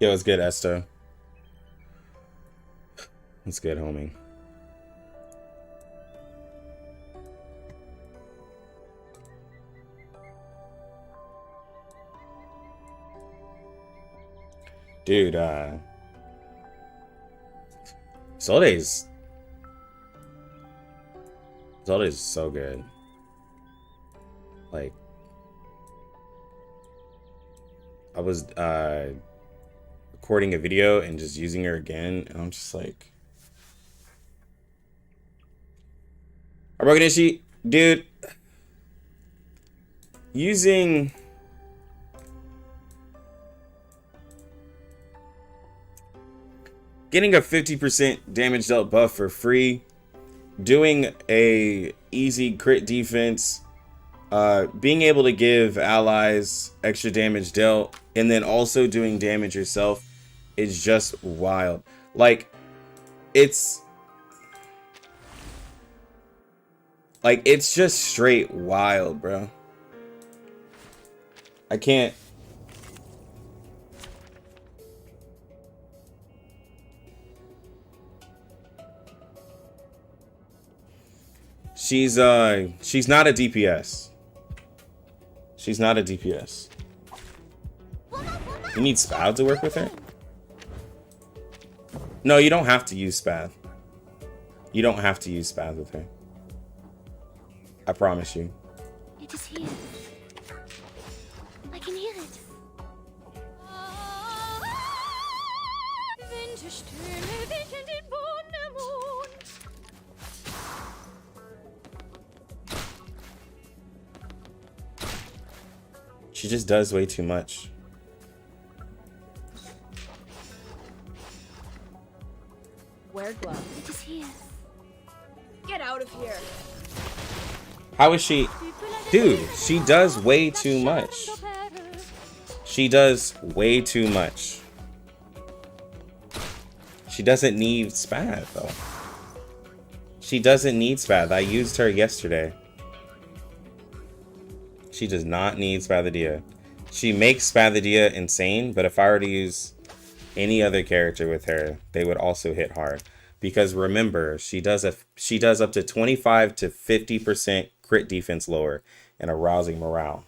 Yo, it's good, Esto. It's good, homie. Dude, Isolde's so good. Like, I was recording a video and just using her again, and I'm just like, I broke an issue, dude. Getting a 50% damage dealt buff for free, doing a easy crit defense, being able to give allies extra damage dealt, and then also doing damage yourself is just wild. Like, it's just straight wild, bro. I can't. She's not a DPS. She's not a DPS. You need Spath to work with her? No, you don't have to use Spath. You don't have to use Spath with her. I promise you. It is here. I can hear it. She just does way too much. Wear gloves. It is here. Get out of here. How is she? Dude, she does way too much. She does way too much. She doesn't need Spath, though. She doesn't need Spath. I used her yesterday. She does not need Spathadia. She makes Spathadia insane, but if I were to use any other character with her, they would also hit hard. Because remember, she does up to 25 to 50% crit defense lower and a rousing morale.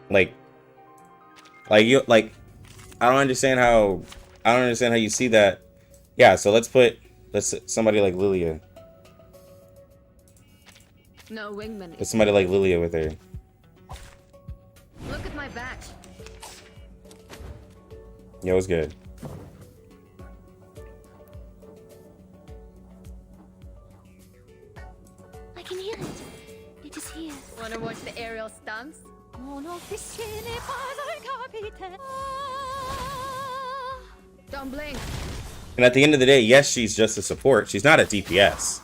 Like I don't understand how you see that. Yeah, so let's somebody like Lilia. No wingman. Let's somebody like Lilia with her. Look at my back. Yo, it's good. I can hear it. It is here. Wanna watch the aerial stunts? Don't blink. And at the end of the day, yes, she's just a support. She's not a DPS,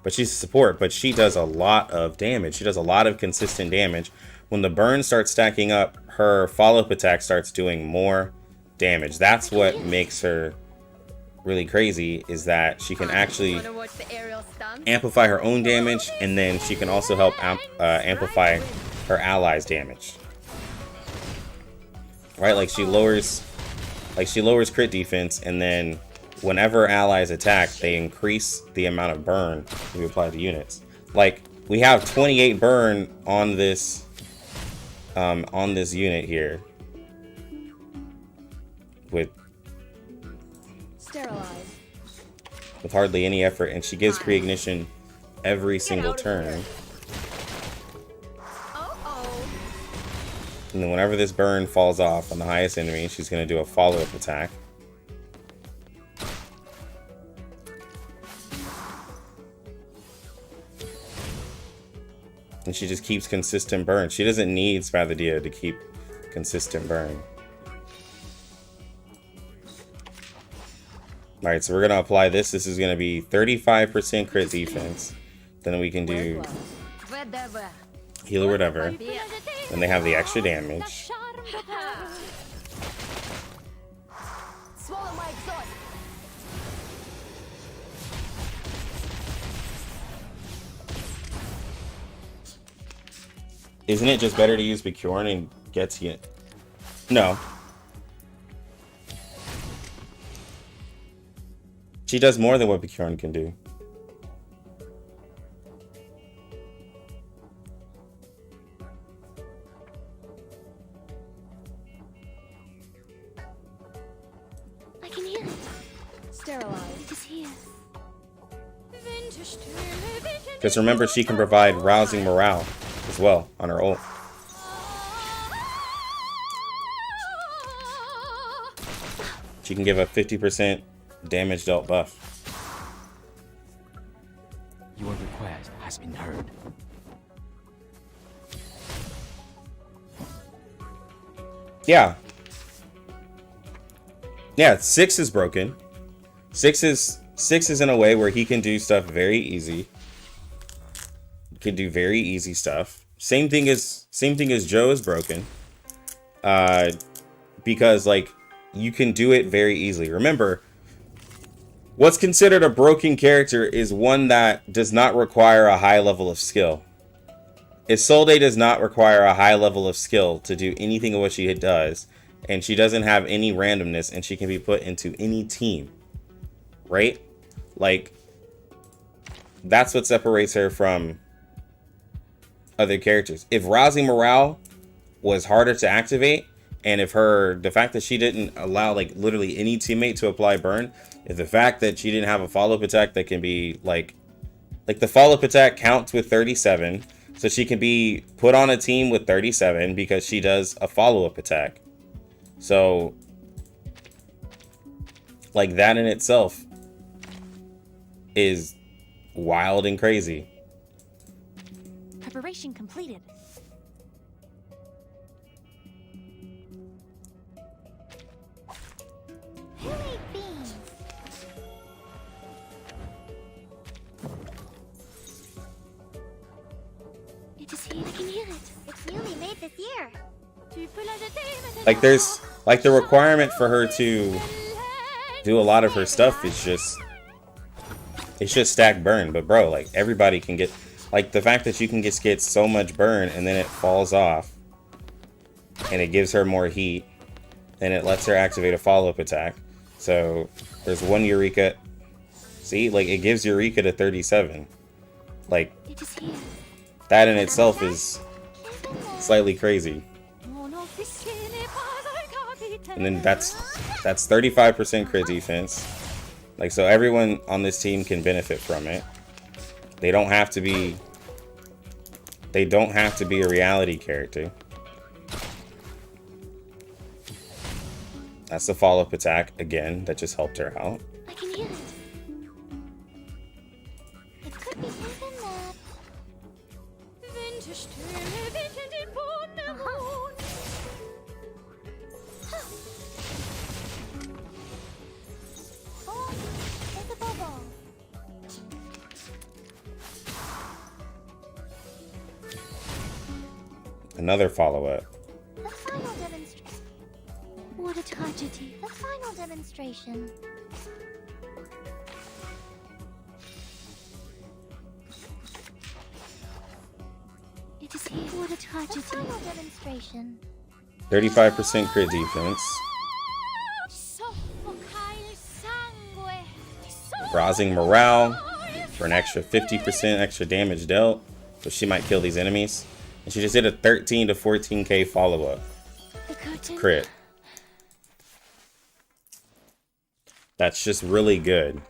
but she's a support. But she does a lot of damage. She does a lot of consistent damage. When the burn starts stacking up, her follow-up attack starts doing more damage. That's what makes her really crazy, is that she can actually amplify her own damage, and then she can also help amplify her allies' damage. Right? Like she lowers crit defense, and then whenever allies attack, they increase the amount of burn we apply to units. Like, we have 28 burn on this unit here with hardly any effort, and she gives pre-ignition every single turn. And then whenever this burn falls off on the highest enemy, she's going to do a follow-up attack. And she just keeps consistent burn. She doesn't need Spathadia to keep consistent burn. Alright, so we're going to apply this. This is going to be 35% crit defense. Then we can do heal or whatever. Then they have the extra damage. Isn't it just better to use Bjorn and gets you? No. She does more than what Bjorn can do. I can hear it. Sterilized. It is here. Because remember, she can provide rousing morale as well on her ult. She can give a 50% damage dealt buff. Your request has been heard. Yeah. Yeah, 6 is broken. 6 is in a way where he can do stuff very easy. He can do very easy stuff. Same thing as Joe is broken. Because like you can do it very easily. Remember, what's considered a broken character is one that does not require a high level of skill. Isolde does not require a high level of skill to do anything of what she does, and she doesn't have any randomness, and she can be put into any team, right? Like, that's what separates her from other characters. If rousing morale was harder to activate, and if the fact that she didn't allow like literally any teammate to apply burn, if the fact that she didn't have a follow-up attack that can be like the follow-up attack counts with 37, so she can be put on a team with 37 because she does a follow-up attack. So like that in itself is wild and crazy. Preparation completed. Who ate beans? It is here. I can hear it. It's newly made this year. Like there's like the requirement for her to do a lot of her stuff is just stack burn. But bro, like everybody can get, like the fact that you can just get so much burn and then it falls off and it gives her more heat and it lets her activate a follow-up attack. So there's one Eureka. See, like it gives Eureka to 37. Like that in itself is slightly crazy. And then that's 35% crit defense. Like, so everyone on this team can benefit from it. They don't have to be a reality character. That's the follow-up attack again that just helped her out. I can hear it. It could be even that. Oh, there's a bubble. Another follow-up. The final demonstration. What a tragedy. The final demonstration. It is here. What a tragedy. The final demonstration. 35% crit defense. Rousing morale for an extra 50% extra damage dealt. So she might kill these enemies. And she just did a 13 to 14k follow-up. Crit. That's just really good.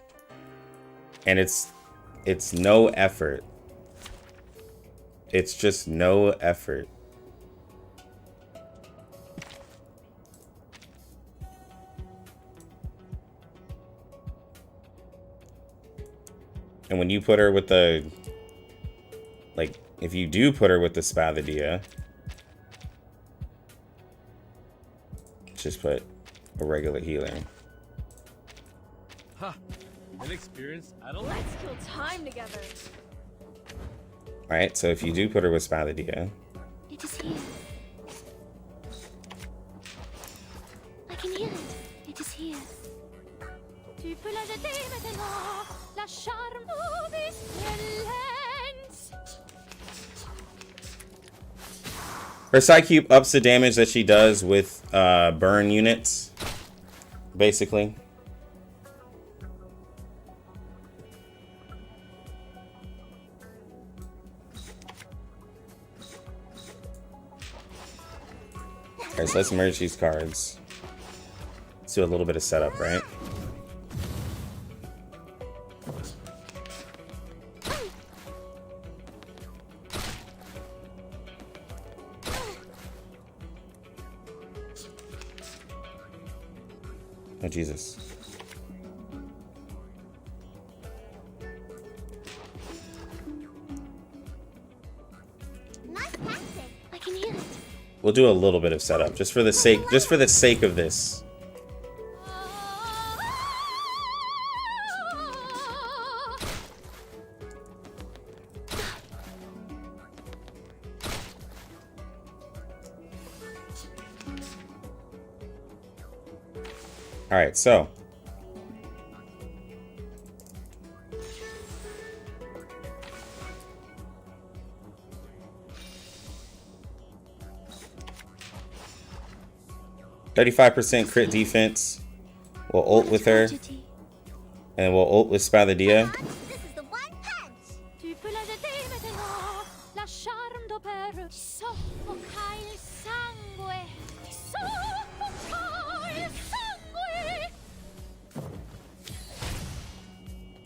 And it's no effort. It's just no effort. And when you put her with the, like, if you do put her with the Spathadia, just put a regular healer. Ha! An experience adult? Let's kill time together. Alright, so if you do put her with Spathadia, It is here. I can hear it. It is here. Tu peux la jeter maintenant, la charme excellence. Her Psy Cube ups the damage that she does with burn units, basically. Alright, so let's merge these cards. Let's do a little bit of setup, right? Oh, Jesus. Nice tactic. I can hear it. We'll do a little bit of setup just for the sake of this. All right, so %35% crit defense. We'll ult with her, and we'll ult with Spadadia. This is the one punch. Tu peux la jeter maintenant. La charme d'opère. Ti soffoca il sangue. Ti soffoca il sangue.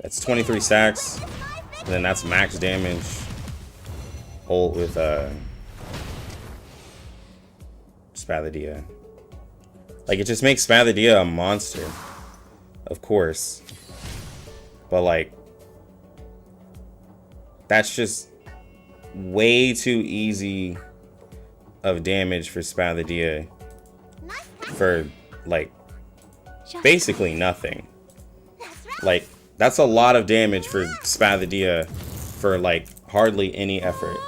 That's 23 stacks, and then that's max damage. Ult with Spadadia. Like, it just makes Spadadia a monster, of course. But, like, that's just way too easy of damage for Spadadia for, like, basically nothing. Like, that's a lot of damage for Spadadia for, like, hardly any effort.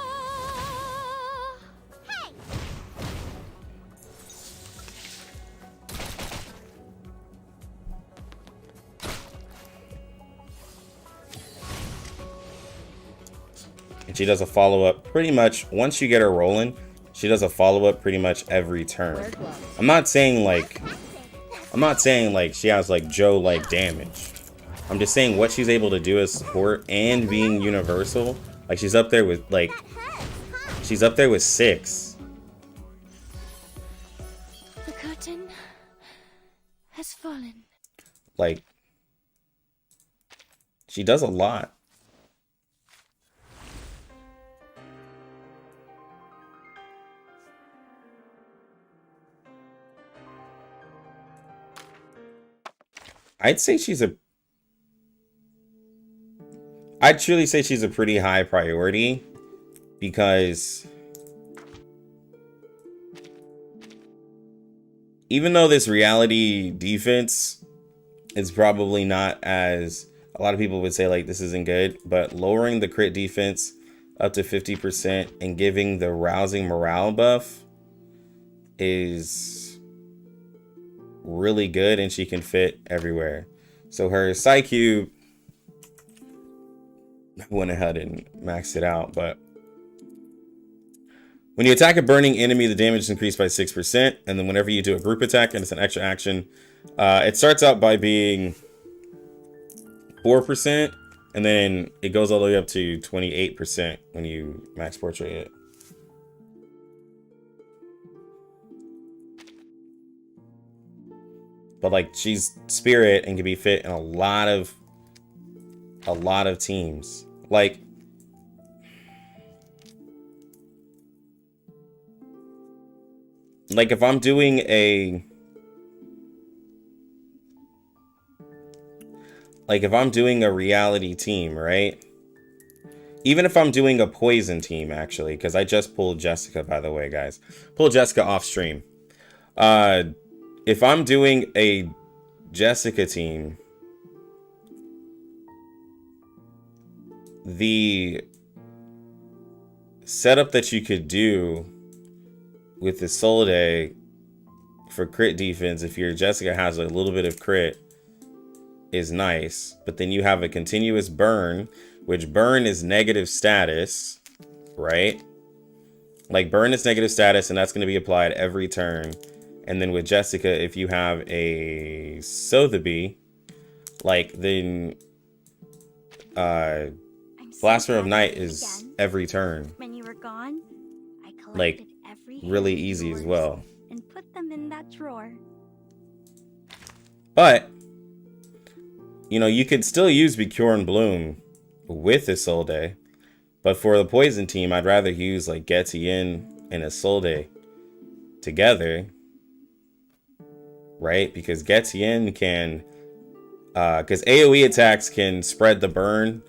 And she does a follow-up pretty much, once you get her rolling, she does a follow-up pretty much every turn. I'm not saying like she has like Joe-like damage. I'm just saying what she's able to do as support and being universal. Like, she's up there with like, she's up there with 6. The curtain has fallen. Like, she does a lot. I'd truly say she's a pretty high priority, because even though this reality defense is probably not, as a lot of people would say, like, this isn't good, but lowering the crit defense up to 50% and giving the rousing morale buff is really good, and she can fit everywhere. So her Psy Cube, I went ahead and maxed it out, but when you attack a burning enemy, the damage is increased by 6%, and then whenever you do a group attack, and it's an extra action, it starts out by being 4%, and then it goes all the way up to 28% when you max portrait it. But like, she's spirit and can be fit in a lot of teams. Like, if I'm doing a reality team, right? Even if I'm doing a poison team, actually, because I just pulled Jessica, by the way, guys. Pulled Jessica off stream. If I'm doing a Jessica team, the setup that you could do with Isolde for crit defense, if your Jessica has a little bit of crit, is nice. But then you have a continuous burn, which burn is negative status, right? Like, burn is negative status, and that's going to be applied every turn. And then with Jessica, if you have a Sotheby, like, then I'm so Blaster of glad Night to meet is again. every turn. When you were gone, I collected Like, every really hand of easy as yours well. and put them in that drawer. But, you know, you could still use Bjorn Bloom with Isolde. But for the poison team, I'd rather use like Getien and Isolde together. Right? Because Getien can... because AoE attacks can spread the burn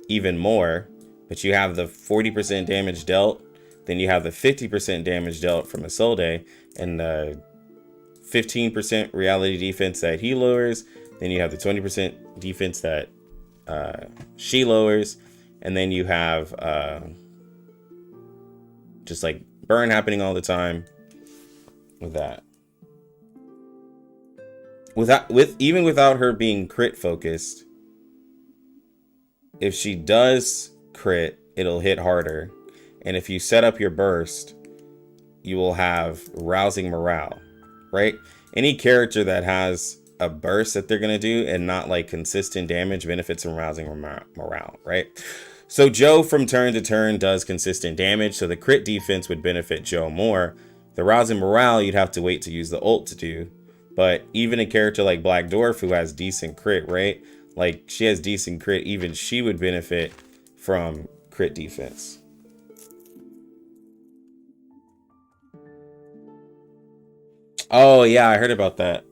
even more. But you have the 40% damage dealt. Then you have the 50% damage dealt from Isolde. And the 15% reality defense that he lowers. Then you have the 20% defense that she lowers. And then you have just like burn happening all the time with that. Even without her being crit focused, if she does crit, it'll hit harder. And if you set up your burst, you will have rousing morale, right? Any character that has a burst that they're going to do and not like consistent damage benefits from rousing morale, right? So Joe from turn to turn does consistent damage, so the crit defense would benefit Joe more. The rousing morale you'd have to wait to use the ult to do. But even a character like Black Dwarf who has decent crit, right? Like, she has decent crit, even she would benefit from crit defense. Oh, yeah, I heard about that.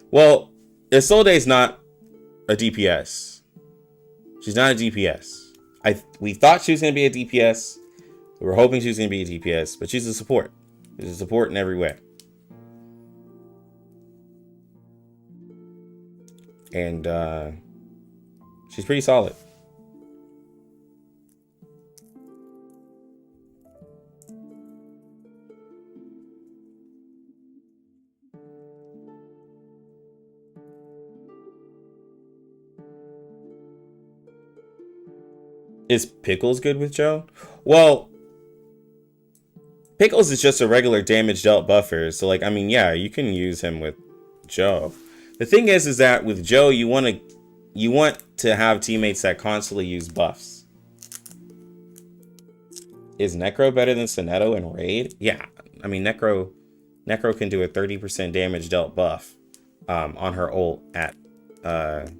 Well, Isolde's not a DPS. She's not a DPS. We thought she was going to be a DPS. We were hoping she was going to be a DPS, but she's a support. She's a support in every way. And she's pretty solid. Is Pickles good with Joe? Well, Pickles is just a regular damage dealt buffer. So, like, I mean, yeah, you can use him with Joe. The thing is that with Joe, you want to have teammates that constantly use buffs. Is Necro better than Sonetto in Raid? Yeah. I mean, Necro can do a 30% damage dealt buff on her ult at P0.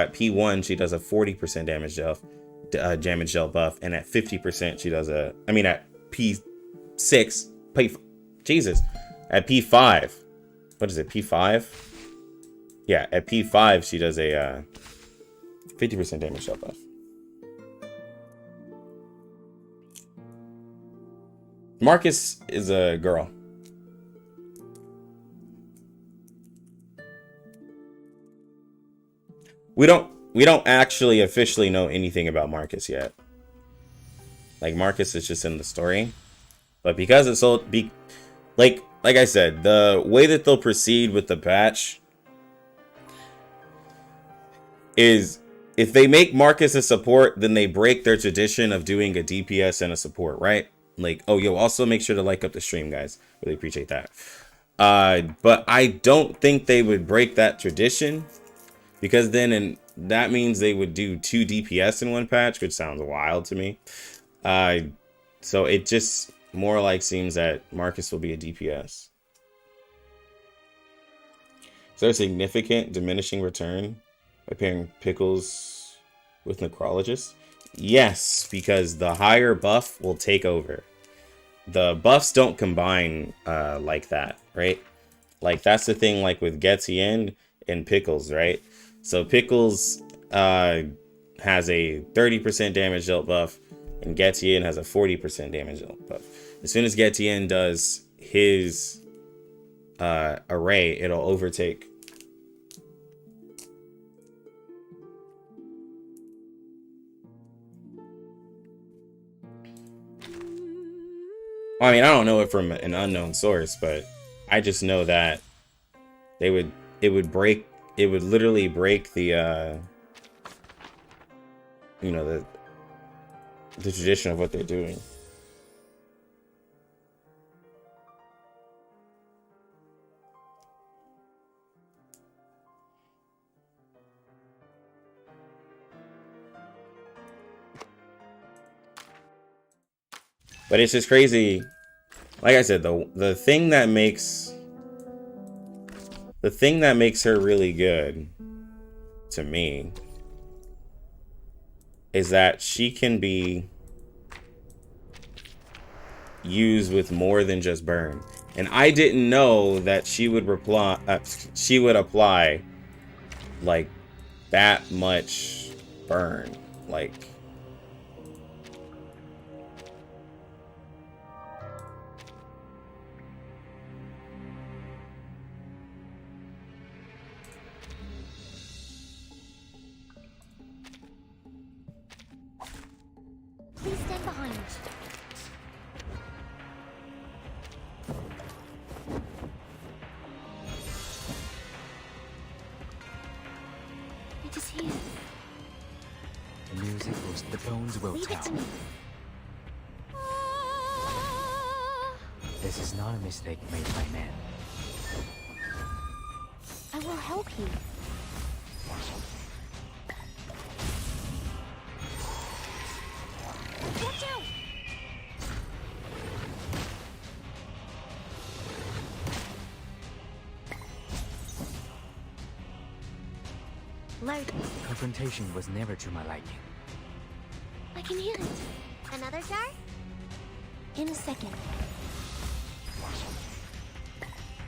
At P1, she does a 40% damage dealt buff, and at 50%, she does at P6, Jesus, at P5, what is it, P5? Yeah, at P5, she does a 50% damage dealt buff. Marcus is a girl. We don't actually officially know anything about Marcus yet. Like, Marcus is just in the story. But because it's so like I said, the way that they'll proceed with the patch is if they make Marcus a support, then they break their tradition of doing a DPS and a support, right? Like, oh, yo, also make sure to like up the stream, guys. Really appreciate that. But I don't think they would break that tradition, because then that means they would do 2 DPS in one patch, which sounds wild to me. So it just more like seems that Marcus will be a DPS. Is there a significant diminishing return by pairing Pickles with Necrologist? Yes, because the higher buff will take over. The buffs don't combine like that, right? Like, that's the thing, like with Getien and Pickles, right? So Pickles has a 30% damage dealt buff, and Getien has a 40% damage dealt buff. As soon as Getien does his array, it'll overtake. Well, I mean, I don't know it from an unknown source, but I just know that it would literally break the you know, the tradition of what they're doing. But it's just crazy. Like I said, the thing that makes her really good to me is that she can be used with more than just burn. And I didn't know that she would apply like that much burn. Like, Please stand behind. It is here. The music was the bones will Leave it to tell. me. This is not a mistake made by man. I will help you. Watch out! Load. Confrontation was never to my liking. I can hear it. Another jar? In a second.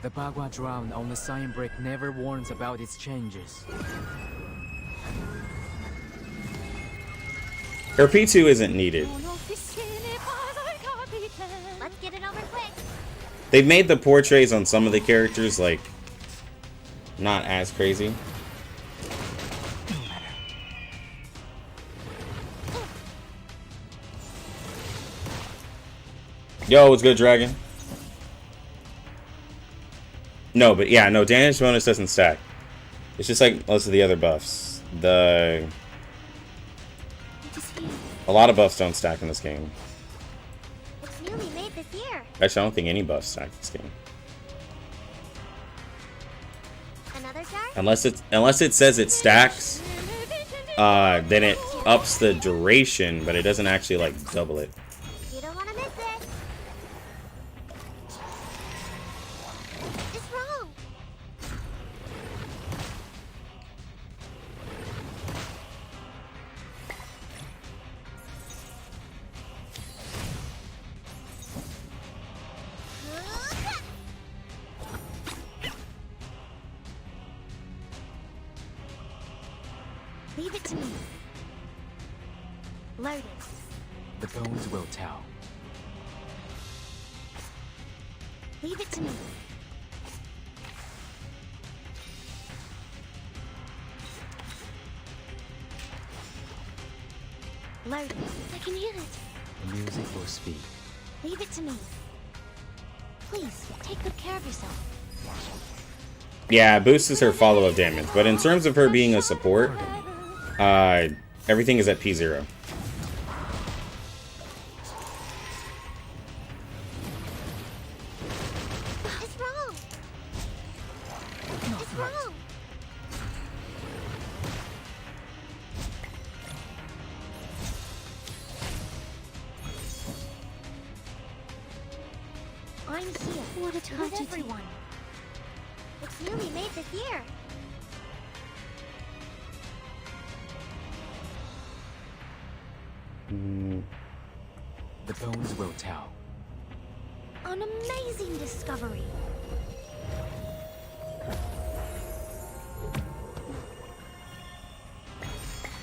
The Bagua drown on the sign brick never warns about its changes. her P2 isn't needed. Let's get it over quick. They've made the portraits on some of the characters like not as crazy. Yo, what's good, Dragon? No, but yeah, no, damage bonus doesn't stack. It's just like most of the other buffs. A lot of buffs don't stack in this game. It's newly made this year. Actually, I don't think any buffs stack this game. Another jar? Unless it says it stacks, then it ups the duration, but it doesn't actually like double it. You don't want to miss it. It's wrong. Leave it to me. Loaded. The bones will tell. Leave it to me. Loaded. I can hear it. The music will speak. Leave it to me. Please, take good care of yourself. Yeah, it boosts her follow-up damage, but in terms of her being a support, everything is at P0. It's wrong. It's wrong. I'm here. What a tragedy. Everyone. It's newly made this year. The bones will tell. An amazing discovery.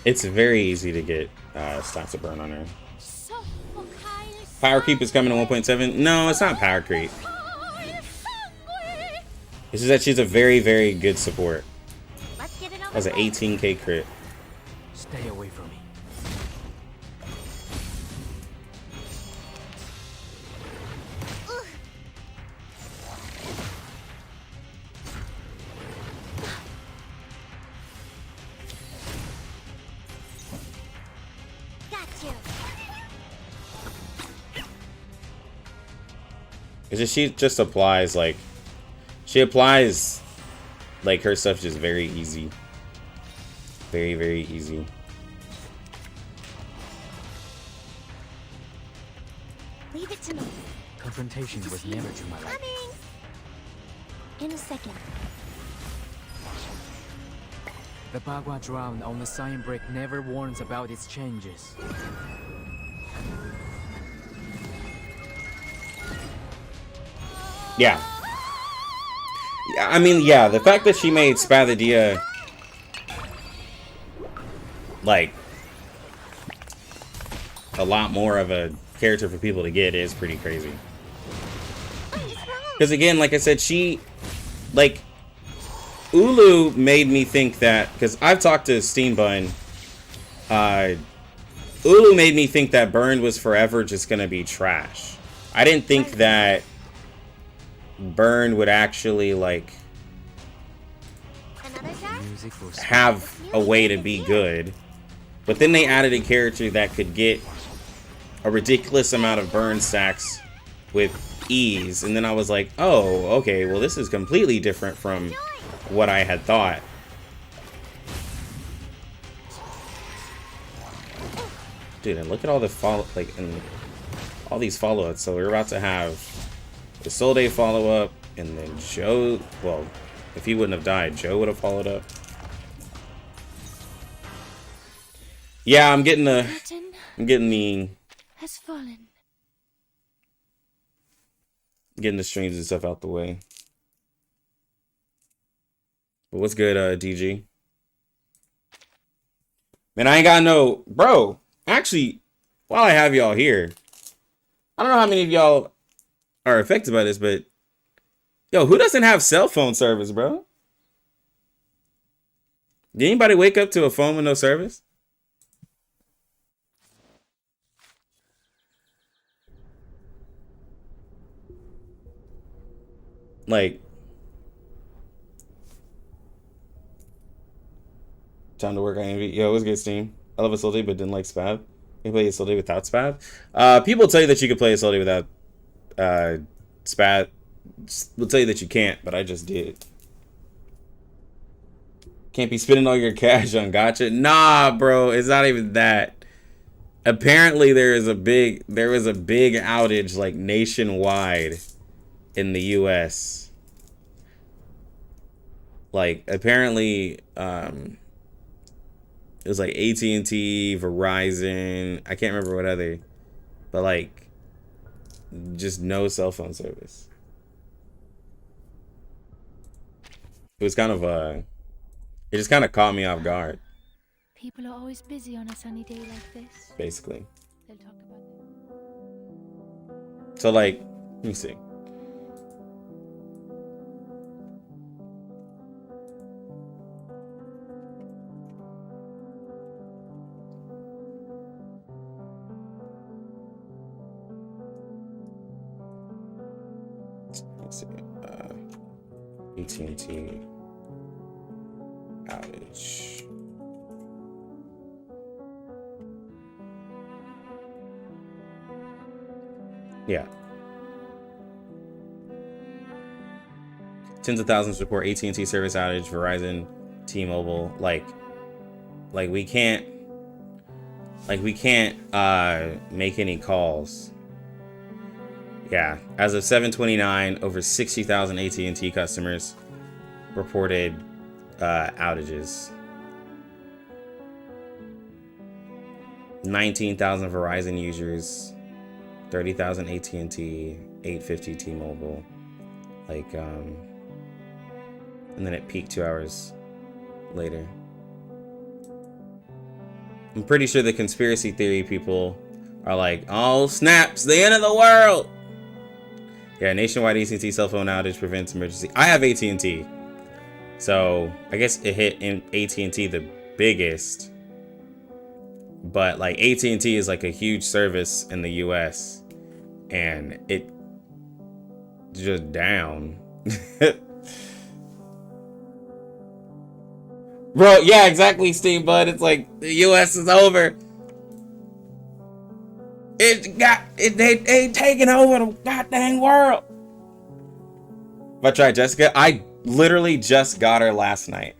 It's very easy to get stacks of burn on her. Power creep is coming to 1.7. No, it's not power creep. It's just that she's a very, very good support. Let's get it over. Has an 18k crit. Stay away from me. Ugh. It's just she just applies like she applies like her stuff just very easy. Very, very easy. Leave it to me. Confrontation was never to my liking. Coming. In a second. The Bagua drown on the sign brick never warns about its changes. Yeah. Yeah, I mean, yeah, the fact that she made Spathadia like a lot more of a character for people to get is pretty crazy. Because again, like I said, she like Ulu made me think that, because I've talked to Steambun, Ulu made me think that Burn was forever just gonna be trash. I didn't think that Burn would actually like have a way to be good. But then they added a character that could get a ridiculous amount of burn stacks with ease, and then I was like, oh, okay, well this is completely different from what I had thought. Dude, and look at all the follow, like, and all these follow-ups. So we're about to have the Isolde follow-up, and then Joe, well, if he wouldn't have died, Joe would have followed up. Yeah, I'm getting the has fallen. getting the streams and stuff out the way. But what's good, DG? Man, I ain't got no... Bro, actually, while I have y'all here, I don't know how many of y'all are affected by this, but... Yo, who doesn't have cell phone service, bro? Did anybody wake up to a phone with no service? Like... Time to work on Envy. Yo, it was good, Steam. I love Isolde, but didn't like Spav. You can play Isolde without Spav. People tell you that you can play Isolde without Spav. Will tell you that you can't, but I just did. Can't be spending all your cash on gacha. Nah, bro, it's not even that. Apparently, there was a big outage like nationwide in the U.S. Like apparently, it was like AT&T, Verizon, I can't remember what other, but like just no cell phone service. It was kind of it just kind of caught me off guard. People are always busy on a sunny day like this. Basically. They'll talk about it. So like, let me see. Let's see. AT&T outage. Yeah. Tens of thousands report AT&T service outage, Verizon, T-Mobile. Like we can't make any calls. Yeah, as of 7/29, over 60,000 AT&T customers reported outages. 19,000 Verizon users, 30,000 AT&T, 850 T-Mobile. Like, and then it peaked 2 hours later. I'm pretty sure the conspiracy theory people are like, oh, snaps, the end of the world. Yeah, nationwide AT&T cell phone outage prevents emergency. I have AT&T, so I guess it hit in AT&T the biggest. But like AT&T is like a huge service in the US, and it just down. Bro, yeah, exactly, Steve Bud. It's like the US is over. They taking over the goddamn world. If I tried Jessica, I literally just got her last night.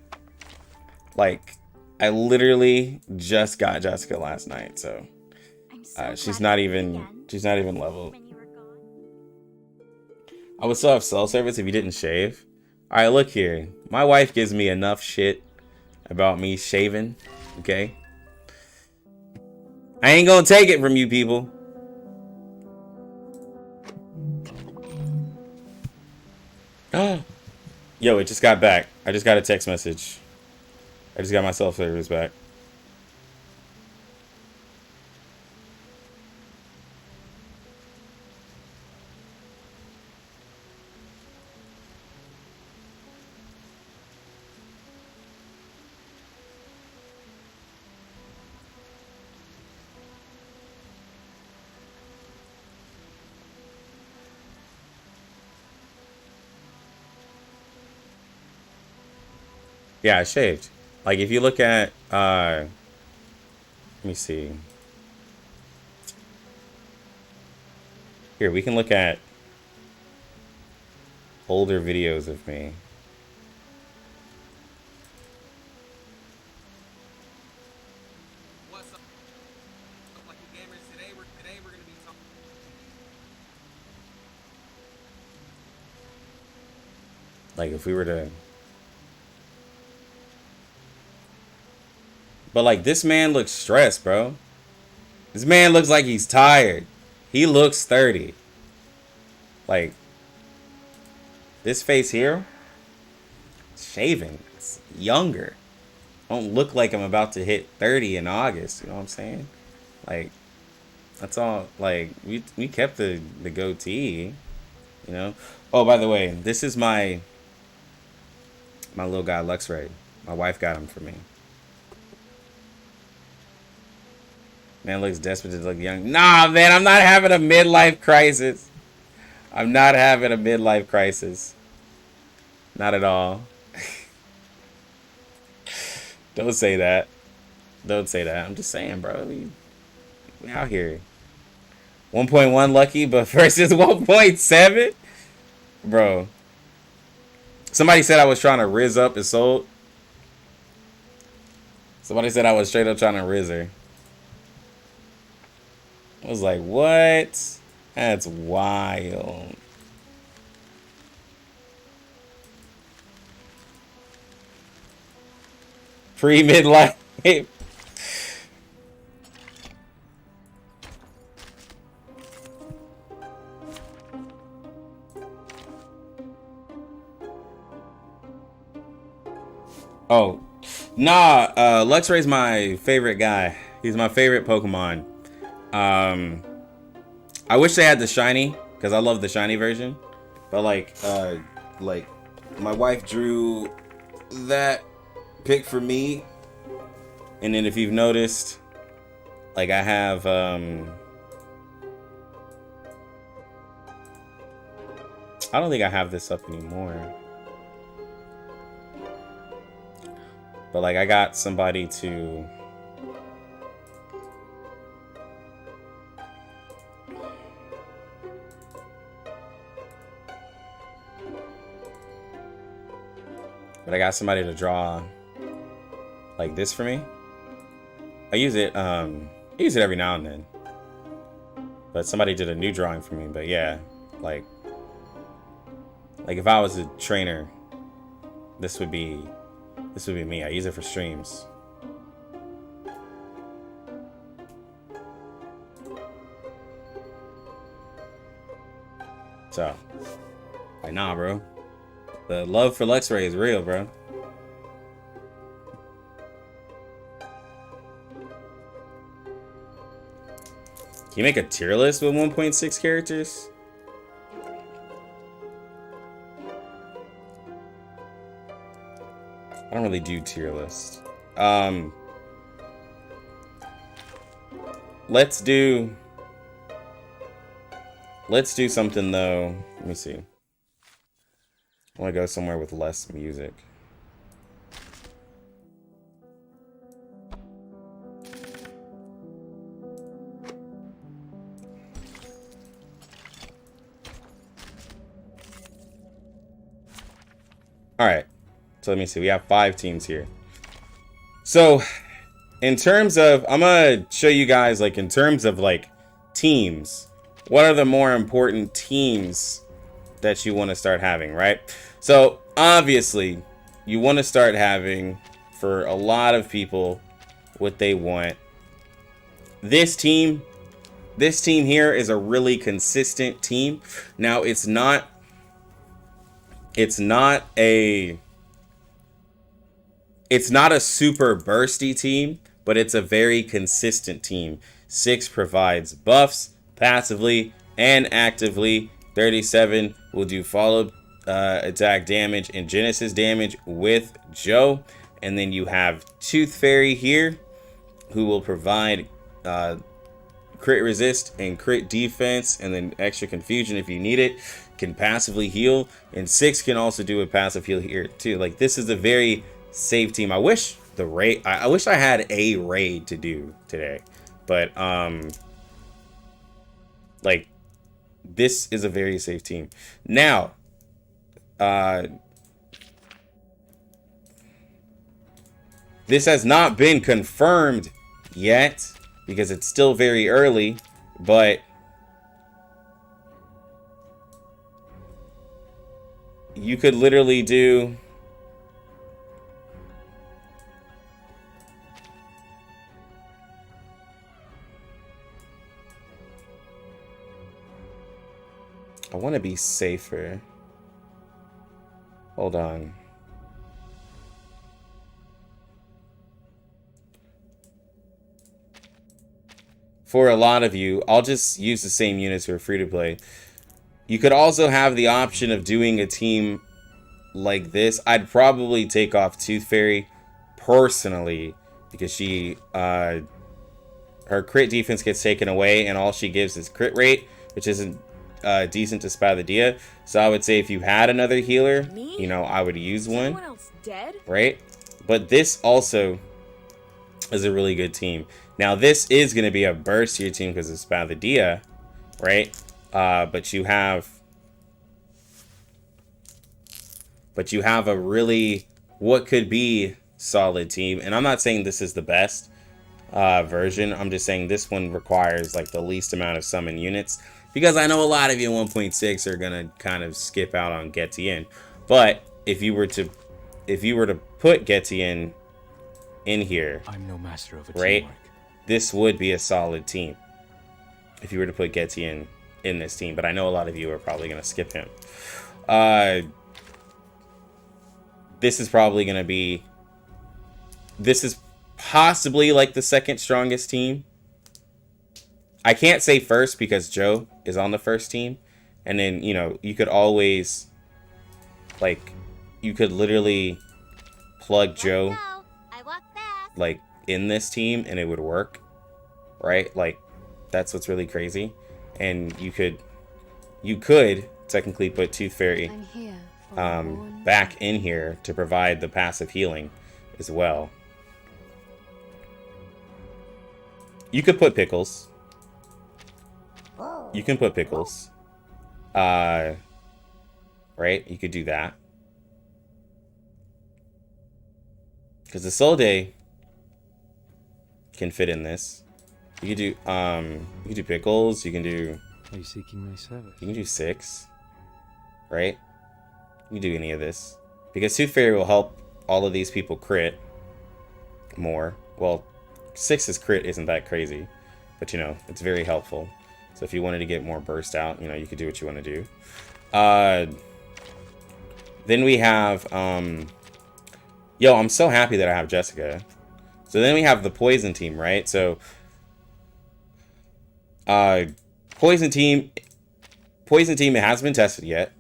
Like, I literally just got Jessica last night, so I'm so she's glad not we met even again. she's not even leveled. When you were gone. I would still have cell service if you didn't shave. All right, look here. My wife gives me enough shit about me shaving. Okay, I ain't gonna take it from you people. Yo, it just got back. I just got a text message. I just got my cell service back. Yeah, I shaved. Like, if you look at, let me see. Here, we can look at older videos of me. What's up, lucky gamers? Today we're gonna be talking. Like, if we were to... But, like, this man looks stressed, bro. This man looks like he's tired. He looks 30. Like, this face here, shaving. It's younger. Don't look like I'm about to hit 30 in August. You know what I'm saying? Like, that's all. Like, we kept the goatee, you know? Oh, by the way, this is my little guy, Luxray. My wife got him for me. Man looks desperate to look young. Nah, man, I'm not having a midlife crisis. I'm not having a midlife crisis. Not at all. Don't say that. Don't say that. I'm just saying, bro. We out here. 1.1 lucky, but versus 1.7? Bro. Somebody said I was trying to riz up Isolde. Somebody said I was straight up trying to riz her. I was like, what? That's wild. Pre-midlife. Oh, nah. Luxray's my favorite guy. He's my favorite Pokemon. I wish they had the shiny because I love the shiny version, but like my wife drew that pick for me, and then if you've noticed, like I have I don't think I have this up anymore, but like I got somebody to. But I got somebody to draw like this for me. I use it every now and then. But somebody did a new drawing for me. But yeah, like if I was a trainer, this would be me. I use it for streams. So, like, nah, bro. The love for Luxray is real, bro. Can you make a tier list with 1.6 characters? I don't really do tier lists. Let's do something though. Let me see. I want to go somewhere with less music. All right. So let me see. We have 5 teams here. So in terms of, I'm going to show you guys, like, in terms of, like, teams, what are the more important teams that you want to start having, right? So obviously you want to start having, for a lot of people, what they want. This team here is a really consistent team. Now it's not a super bursty team, but it's a very consistent team. 6 provides buffs passively and actively. 37 will do follow attack damage and Genesis damage with Joe. And then you have Tooth Fairy here, who will provide crit resist and crit defense, and then extra confusion if you need it. Can passively heal, and 6 can also do a passive heal here too. Like, this is a very safe team. I wish the raid, I wish I had a raid to do today, but like, this is a very safe team. Now this has not been confirmed yet because it's still very early, but you could literally do I want to be safer. Hold on. For a lot of you, I'll just use the same units who are free to play. You could also have the option of doing a team like this. I'd probably take off Tooth Fairy personally, because she her crit defense gets taken away and all she gives is crit rate, which isn't decent to Spathadia. So I would say if you had another healer, you know, I would use one. Else dead? Right? But this also is a really good team. Now this is going to be a burst to your team because of Spathadia, right? But you have a really, what could be, solid team. And I'm not saying this is the best version. I'm just saying this one requires like the least amount of summon units, because I know a lot of you in 1.6 are gonna kind of skip out on Getty. But if you were to put Getty in here, I'm no master of a right, teamwork. this would be a solid team if you were to put Getty in this team. But I know a lot of you are probably gonna skip him. This is probably gonna be, this is possibly like the second strongest team. I can't say first because Joe is on the first team. And then, you know, you could always, like, you could literally plug Joe, I walk fast. like, in this team and it would work. Right? Like, that's what's really crazy. And you could technically put Tooth Fairy I'm here. back in here to provide the passive healing as well. You could put Pickles. You can put Pickles. Right? You could do that. Because Isolde can fit in this. You could do Pickles. You can do. Are you seeking my service? You can do 6. Right? You can do any of this. Because Tooth Fairy will help all of these people crit more. Well, 6's crit isn't that crazy. But, you know, it's very helpful. So if you wanted to get more burst out, you know, you could do what you want to do. Then we have... yo, I'm so happy that I have Jessica. So then we have the Poison team, right? So... Poison team, it hasn't been tested yet,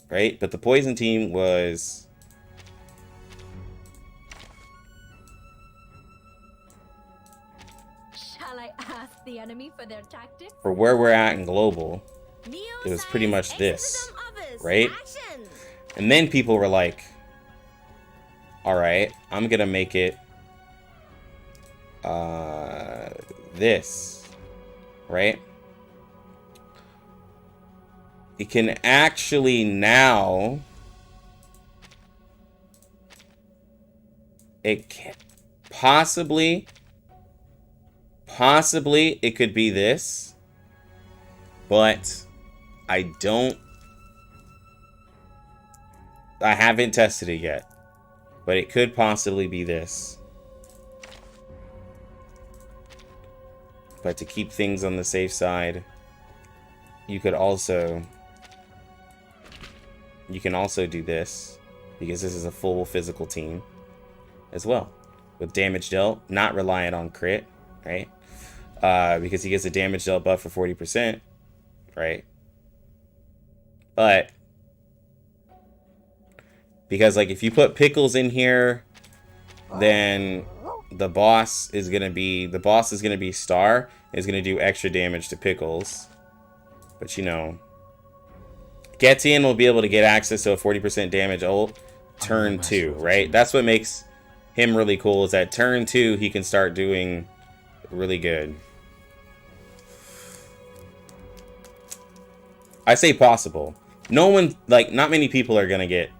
right? But the Poison team was... Shall I ask the enemy for their tactics? for where we're at in global, it was pretty much this, right? And then people were like, alright, I'm gonna make it this, right? It can actually now It can, possibly it could be this, but I haven't tested it yet, but it could possibly be this. But to keep things on the safe side, you can also do this, because this is a full physical team as well, with damage dealt, not reliant on crit, right? Because he gets a damage dealt buff for 40%, right? But because like if you put Pickles in here, then the boss is gonna be Star, is gonna do extra damage to Pickles. But you know, Getian will be able to get access to a 40% damage ult turn 2, right? That's what makes him really cool, is that turn 2 he can start doing really good. I say possible. No one, like, not many people are gonna get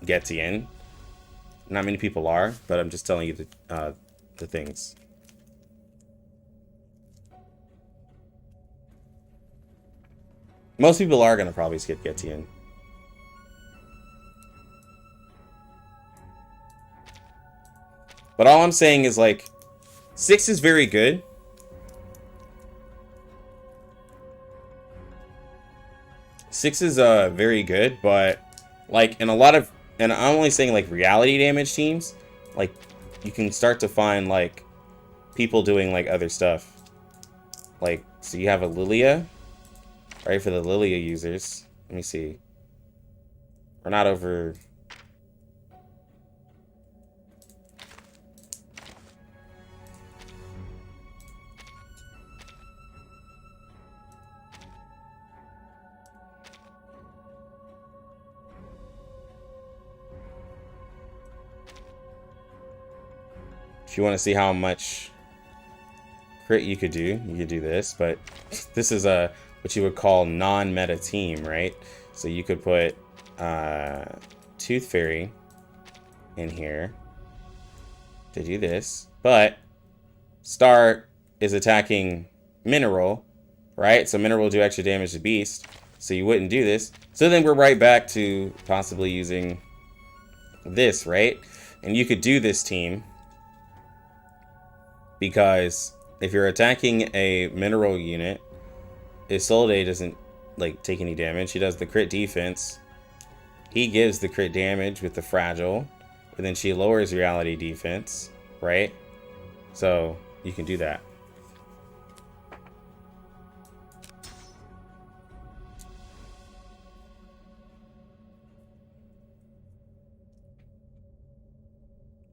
Getian. Not many people are, but I'm just telling you the things. Most people are gonna probably skip Getian. But all I'm saying is, like, 6 is very good. Six is very good, but like in a lot of, and I'm only saying like reality damage teams, like you can start to find like people doing like other stuff. Like, so you have a Lilia, right? For the Lilia users, let me see. We're not over. If you want to see how much crit you could do this, but this is a what you would call non-meta team, right? So you could put Tooth Fairy in here to do this, but Star is attacking Mineral, right? So Mineral will do extra damage to Beast, so you wouldn't do this. So then we're right back to possibly using this, right? And you could do this team, because if you're attacking a Mineral unit, Isolde doesn't like take any damage. She does the crit defense. He gives the crit damage with the fragile, and then she lowers reality defense, right? So you can do that.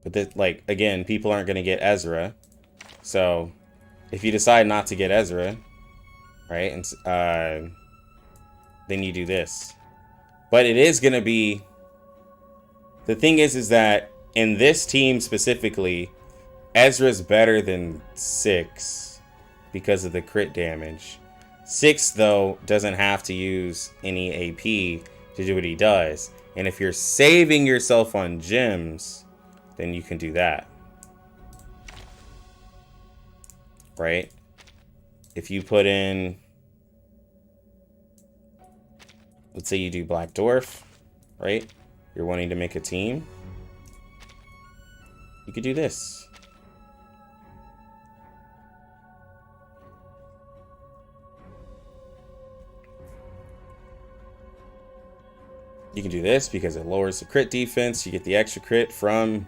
But that, like, again, people aren't going to get Ezra. So if you decide not to get Ezra, right, and then you do this. But it is going to be, the thing is that in this team specifically, Ezra's better than 6 because of the crit damage. 6, though, doesn't have to use any AP to do what he does. And if you're saving yourself on gems, then you can do that. Right? If you put in, let's say you do Black Dwarf, right? You're wanting to make a team. You could do this. You can do this because it lowers the crit defense. You get the extra crit from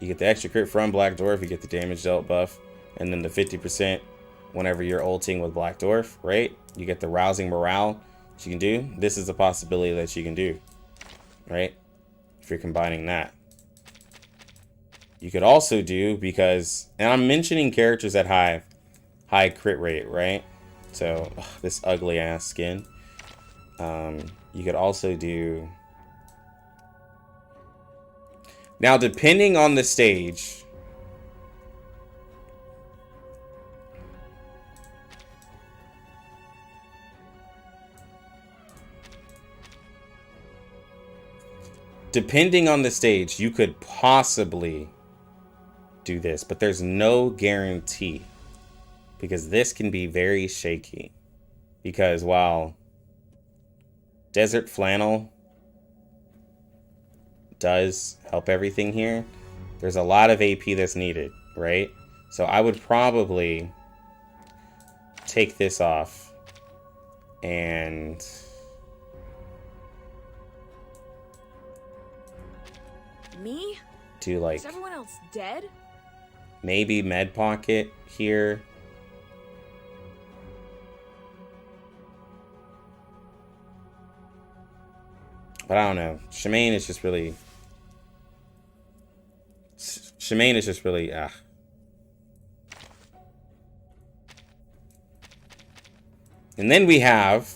Black Dwarf. You get the damage dealt buff. And then the 50% whenever you're ulting with Black Dwarf, right? You get the rousing morale that you can do. This is a possibility that you can do, right? If you're combining that. You could also do, because, and I'm mentioning characters that high crit rate, right? So, this ugly ass skin. You could also do, now depending on the stage, you could possibly do this, but there's no guarantee because this can be very shaky. Because while Desert Flannel does help everything here, there's a lot of AP that's needed, right? So I would probably take this off and Me? do like Is everyone else dead? maybe Med Pocket here. But I don't know. Shemaine is just really... Shemaine is just really... And then we have...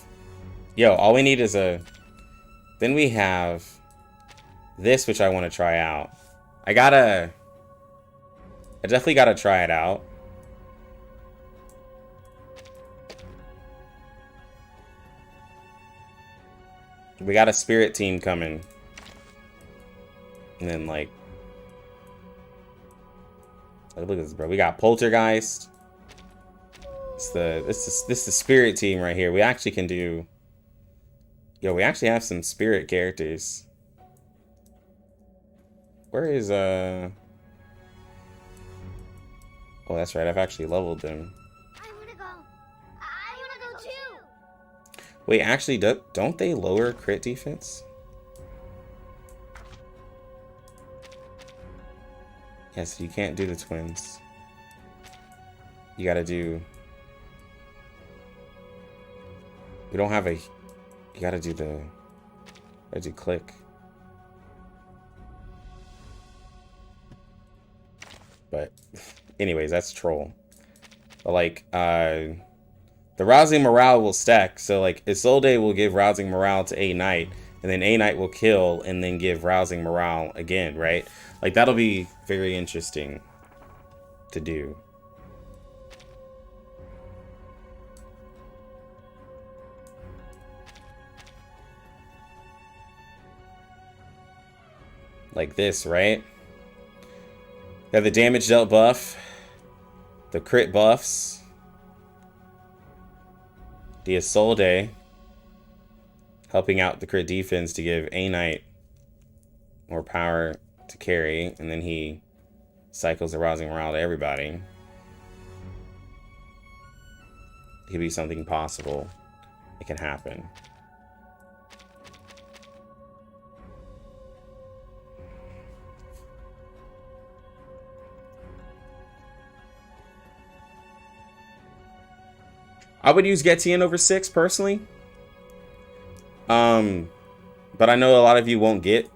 Yo, all we need is a... Then we have... This, which I want to try out. I definitely gotta try it out. We got a spirit team coming. And then, like... Look at this, bro. We got Poltergeist. This is the spirit team right here. We actually can do... Yo, we actually have some spirit characters. Where is, Oh, that's right. I've actually leveled them. I wanna go. I wanna go too. Wait, actually, don't they lower crit defense? Yes, you can't do the twins. You gotta do... We don't have a... You gotta do the... Gotta do click. But, anyways, that's troll. But, like, the rousing morale will stack. So, like, Isolde will give rousing morale to A Knight, and then A Knight will kill and then give rousing morale again, right? Like, that'll be very interesting to do. Like this, right? You have the damage dealt buff, the crit buffs, the Isolde helping out the crit defense to give A Knight more power to carry, and then he cycles the rousing morale to everybody. It could be something possible. It can happen. I would use Getian over 6 personally. But I know a lot of you won't get.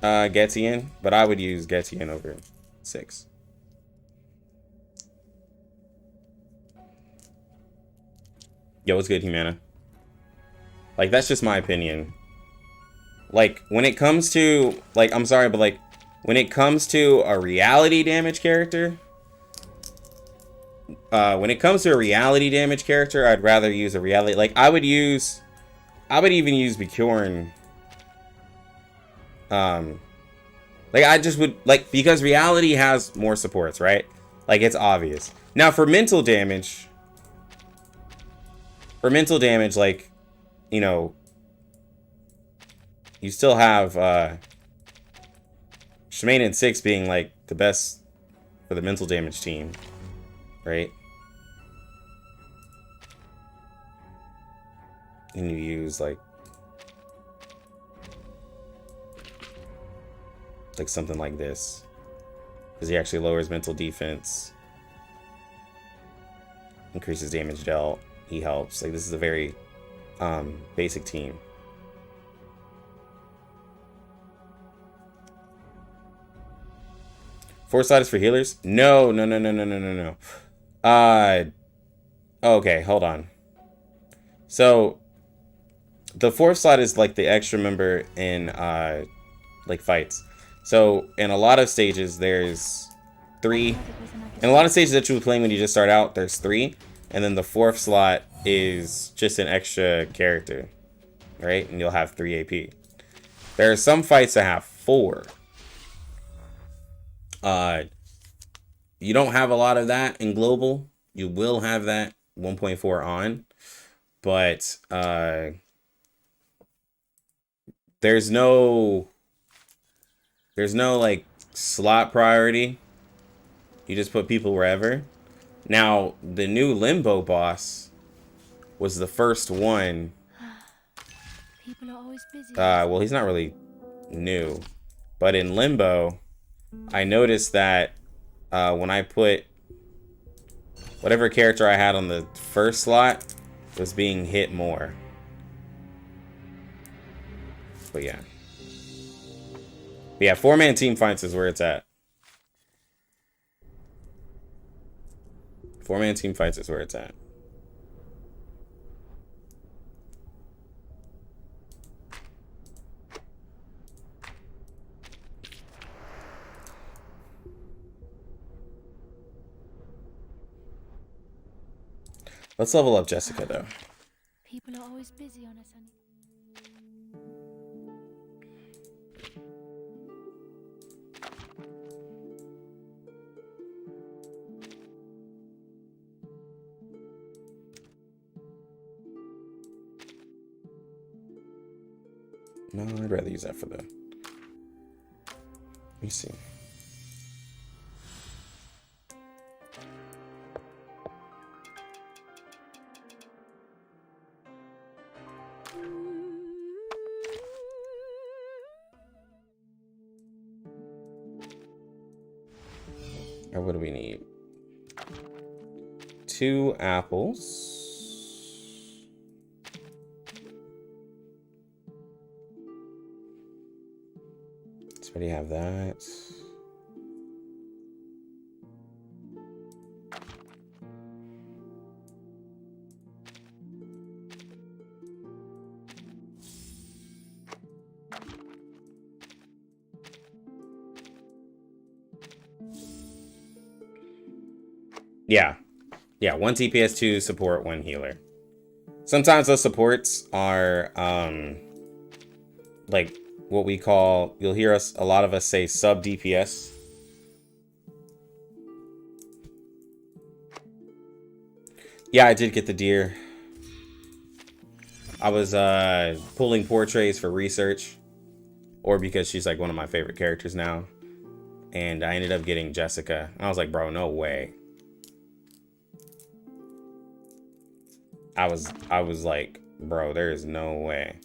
Getian, but I would use Getian over 6. Yo, what's good, Humana? Like, that's just my opinion. Like, when it comes to, like, I'm sorry, but like, when it comes to a reality damage character, I'd rather use a reality. Like, I would even use Bjorn. Like, I just would, like, because reality has more supports, right? Like, it's obvious. Now, for mental damage, like, you know, you still have, Shemaine and 6 being, like, the best for the mental damage team, right? And you use, like something like this, because he actually lowers mental defense, increases damage dealt, he helps. Like, this is a very basic team. Foresight is for healers? No. Okay, hold on. So the fourth slot is like the extra member in like fights. So in a lot of stages there's 3. In a lot of stages that you would play when you just start out, there's 3, and then the fourth slot is just an extra character, right? And you'll have 3 AP. There are some fights that have 4, You don't have a lot of that in global. You will have that 1.4 on, but there's no like slot priority. You just put people wherever. Now, the new Limbo boss was the first one. People are always busy. Well, he's not really new, but in Limbo, I noticed that when I put whatever character I had on the first slot was being hit more. But yeah. But yeah, 4-man team fights is where it's at. 4-man team fights is where it's at. Let's level up Jessica, though. People are always busy on a Sunday. No, I'd rather use that for the... Let me see. What do we need? 2 apples. Let's already have that. Yeah, 1 TPS, 2 support, 1 healer. Sometimes those supports are like what we call, you'll hear a lot of us say sub DPS. Yeah, I did get the deer. I was pulling portraits for research, or because she's like one of my favorite characters now, and I ended up getting Jessica. I was like, bro, no way. I was like, bro, there is no way.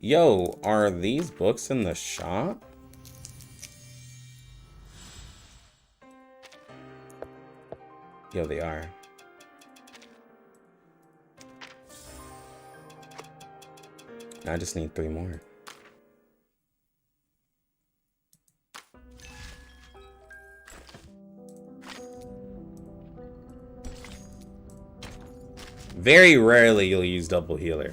Yo, are these books in the shop? Yo, they are. I just need 3 more. Very rarely you'll use double healer.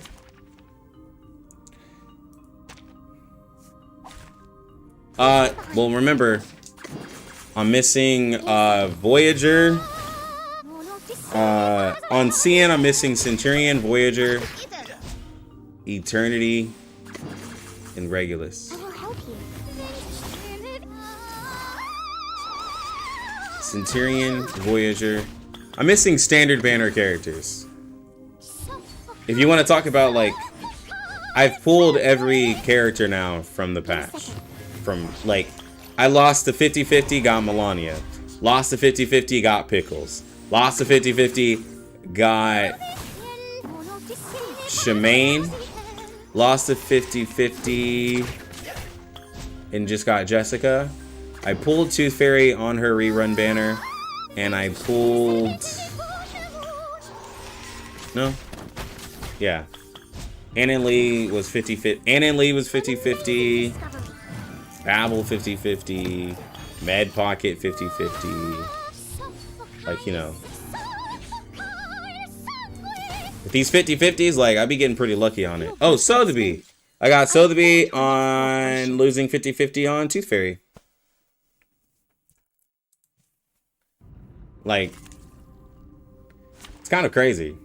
Well, remember, I'm missing Voyager. On CN, I'm missing Centurion, Voyager, Eternity, and Regulus. Centurion, Voyager. I'm missing standard banner characters. If you want to talk about, like, I've pulled every character now from the patch. From, like, I lost the 50-50, got Melania. Lost the 50-50, got Pickles. Lost the 50-50, got Shemaine. Lost the 50-50 and just got Jessica. I pulled Tooth Fairy on her rerun banner. And I pulled... No? Yeah. Annan Lee was 50-50. Annan Lee was 50-50. Babel 50-50. Med Pocket 50-50. Like, you know. With these 50-50s, like, I'd be getting pretty lucky on it. Oh, Sotheby. I got Sotheby on losing 50-50 on Tooth Fairy. Like, it's kind of crazy.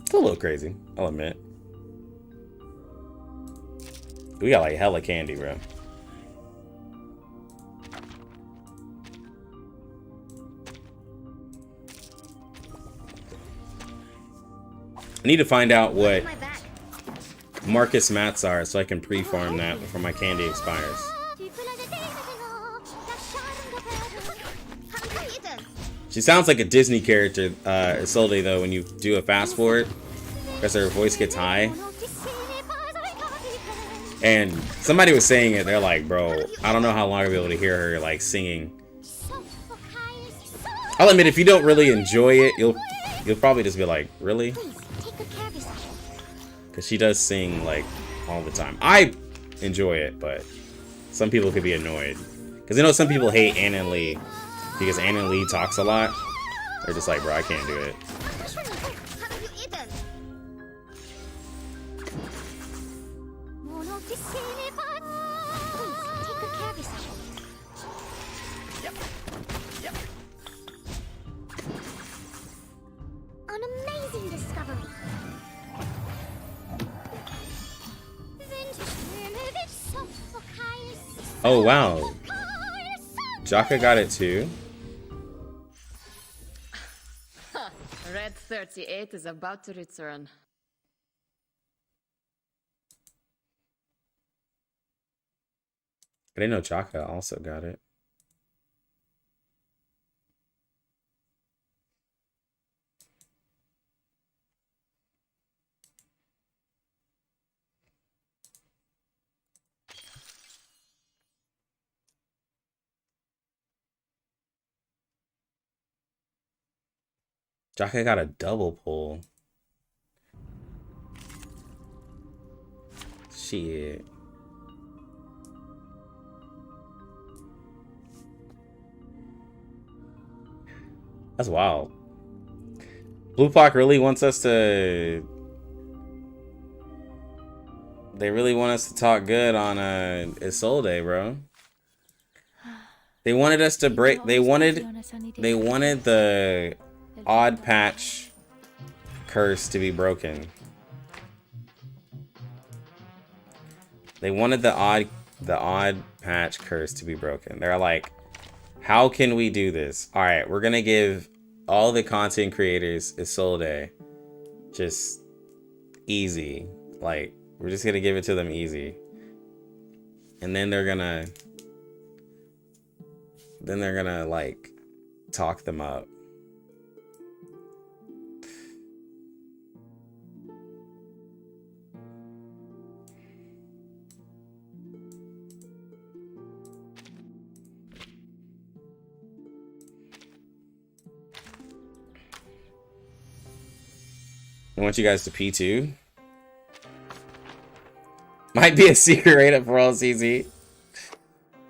It's a little crazy, I'll admit. We got like hella candy, bro. I need to find out what Marcus mats are so I can pre-farm that before my candy expires. She sounds like a Disney character, Isolde, though, when you do a fast forward, because her voice gets high. And somebody was saying it, they're like, bro, I don't know how long I'll be able to hear her, like, singing. I'll admit, if you don't really enjoy it, you'll probably just be like, really? Because she does sing, like, all the time. I enjoy it, but some people could be annoyed. Because I know some people hate Anna and Lee because Anna and Lee talks a lot. They're just like, bro, I can't do it. An amazing discovery. Oh, wow. Jaka got it too. Red 38 is about to return. I didn't know Jaka also got it. Jaka got a double pull. Shit. That's wild. Blue Block really wants us to... They really want us to talk good on Isolde, bro. They wanted us to break... They wanted the odd patch curse to be broken. They wanted the odd patch curse to be broken. They're like, how can we do this? All right, we're gonna give all the content creators Isolde just easy. Like, we're just gonna give it to them easy, and then they're gonna like talk them up. I want you guys to P2. Might be a secret rate up for all CZ.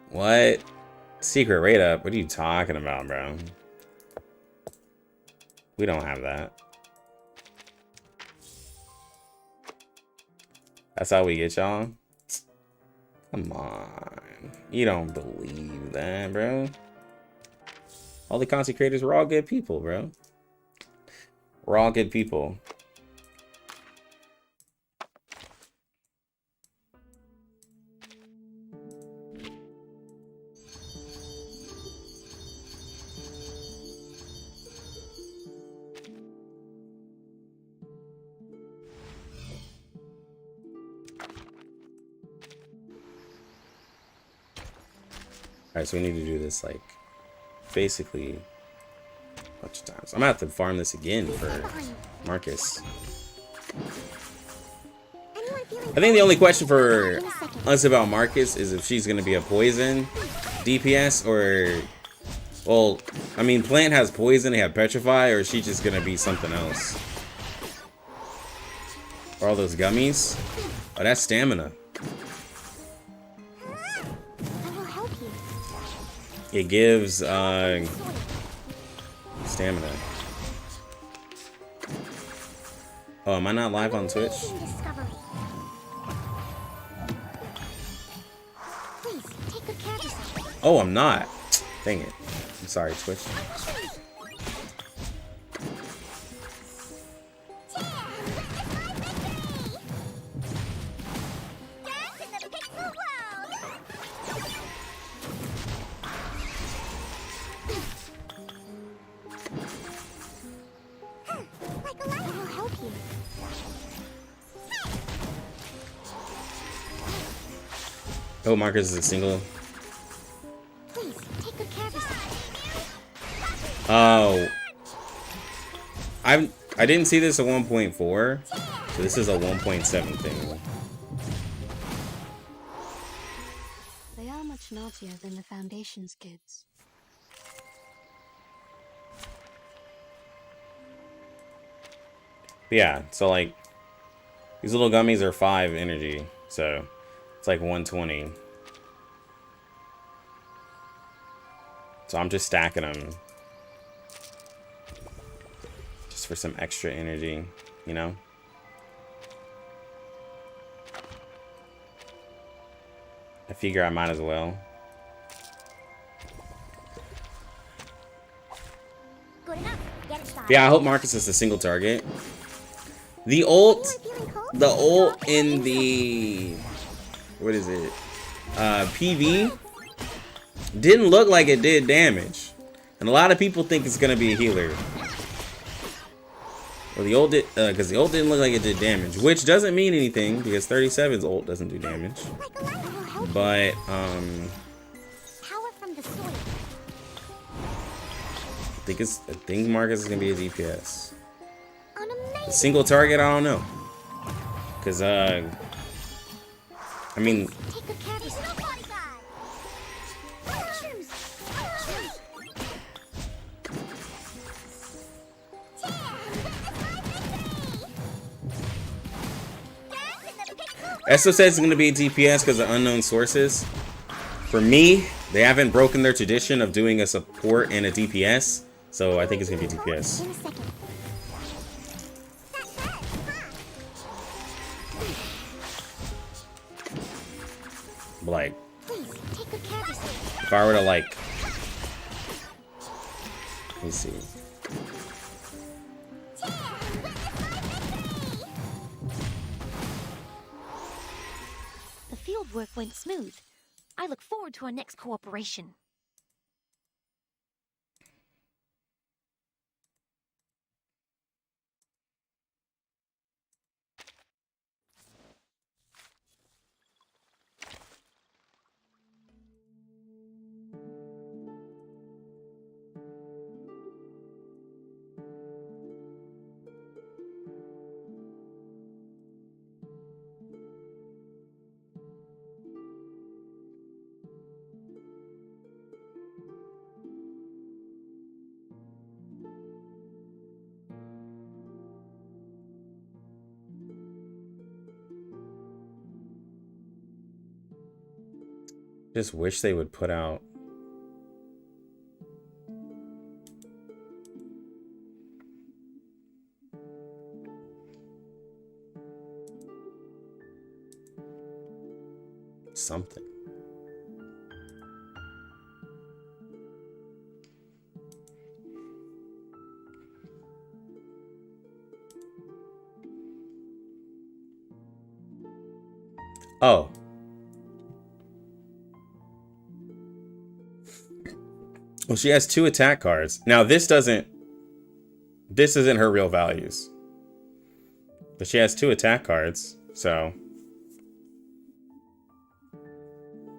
What? Secret rate up? What are you talking about, bro? We don't have that. That's how we get y'all? Come on. You don't believe that, bro. All the content creators, we're all good people, bro. We're all good people. Alright, so we need to do this, like, basically a bunch of times. I'm gonna have to farm this again for Marcus. I think the only question for us about Marcus is if she's gonna be a poison DPS or... Well, I mean, Plant has poison, they have Petrify, or is she just gonna be something else? Or all those gummies? Oh, that's stamina. It gives stamina. Oh, am I not live on Twitch? Oh, I'm not. Dang it. I'm sorry, Twitch. Oh, Marcus is a single. Please, take good care of yourself. Oh. I didn't see this at 1.4, so this is a 1.7 thing. They are much naughtier than the Foundation's kids. But yeah, so like these little gummies are 5 energy, so it's like 120. So I'm just stacking them just for some extra energy, you know? I figure I might as well. Good enough. Get it started. Yeah, I hope Marcus is a single target. The ult, in the, what is it? PV didn't look like it did damage. And a lot of people think it's gonna be a healer. Well, the ult did, because the ult didn't look like it did damage, which doesn't mean anything because 37's ult doesn't do damage. But Power from the soil. I think Marcus is gonna be a DPS. An amazing. A single target, I don't know. Cause I mean, Take good care of yourself. Mushrooms. Mushrooms. Esso says it's gonna be a DPS because of unknown sources. For me, they haven't broken their tradition of doing a support and a DPS, so I think it's gonna be DPS. In a second. Like, Please, take good care of yourself. if I were to like, let me see. The field work went smooth. I look forward to our next cooperation. Just wish they would put out something. Oh. Well, she has 2 attack cards. Now this isn't her real values. But she has 2 attack cards, so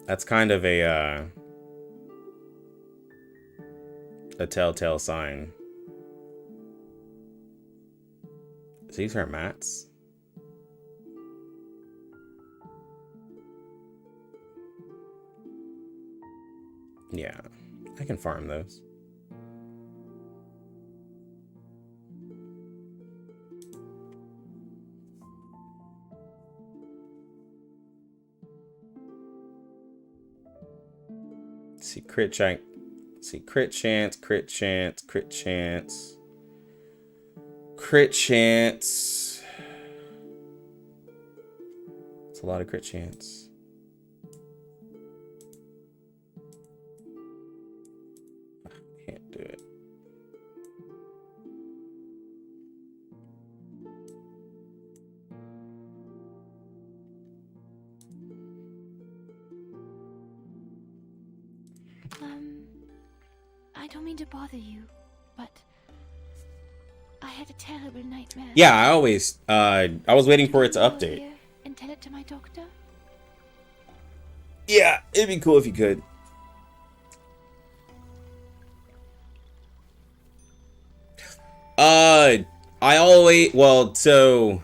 that's kind of a telltale sign. These are mats. Yeah, I can farm those. See, crit chance. See, crit chance, crit chance, crit chance. Crit chance. It's a lot of crit chance. Can't do it. I don't mean to bother you, but I had a terrible nightmare. Yeah, I always, I was waiting for it to Go update. here and tell it to my doctor. Yeah, it'd be cool if you could. I always, well, so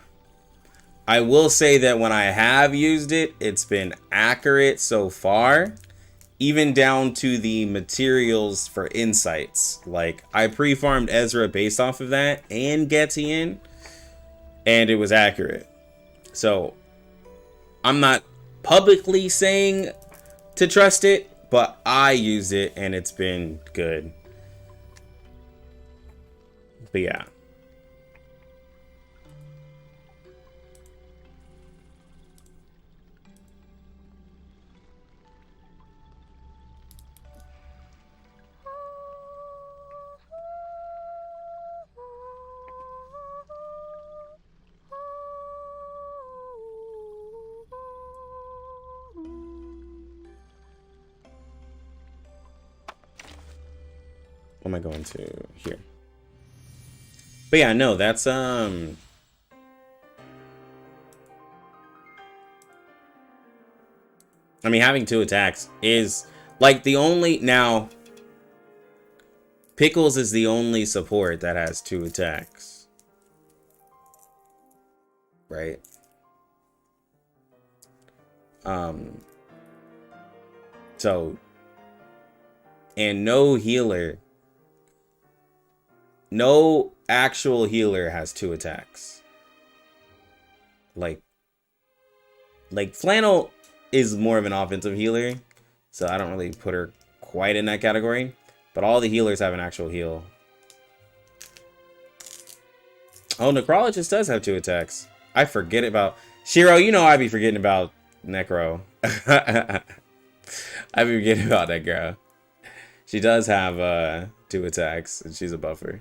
I will say that when I have used it, it's been accurate so far, even down to the materials for insights. Like, I pre-farmed Ezra based off of that and Getian, and it was accurate. So I'm not publicly saying to trust it, but I used it and it's been good. But yeah. What am I going to here? But yeah, no, that's I mean, having 2 attacks is like the only, now Pickles is the only support that has 2 attacks. Right? So, and no actual healer has 2 attacks. Like Flannel is more of an offensive healer, so I don't really put her quite in that category. But all the healers have an actual heal. Oh, Necrologist does have 2 attacks. I forget about Shiro. You know I be forgetting about Necro. I be forgetting about that girl. She does have 2 attacks, and she's a buffer.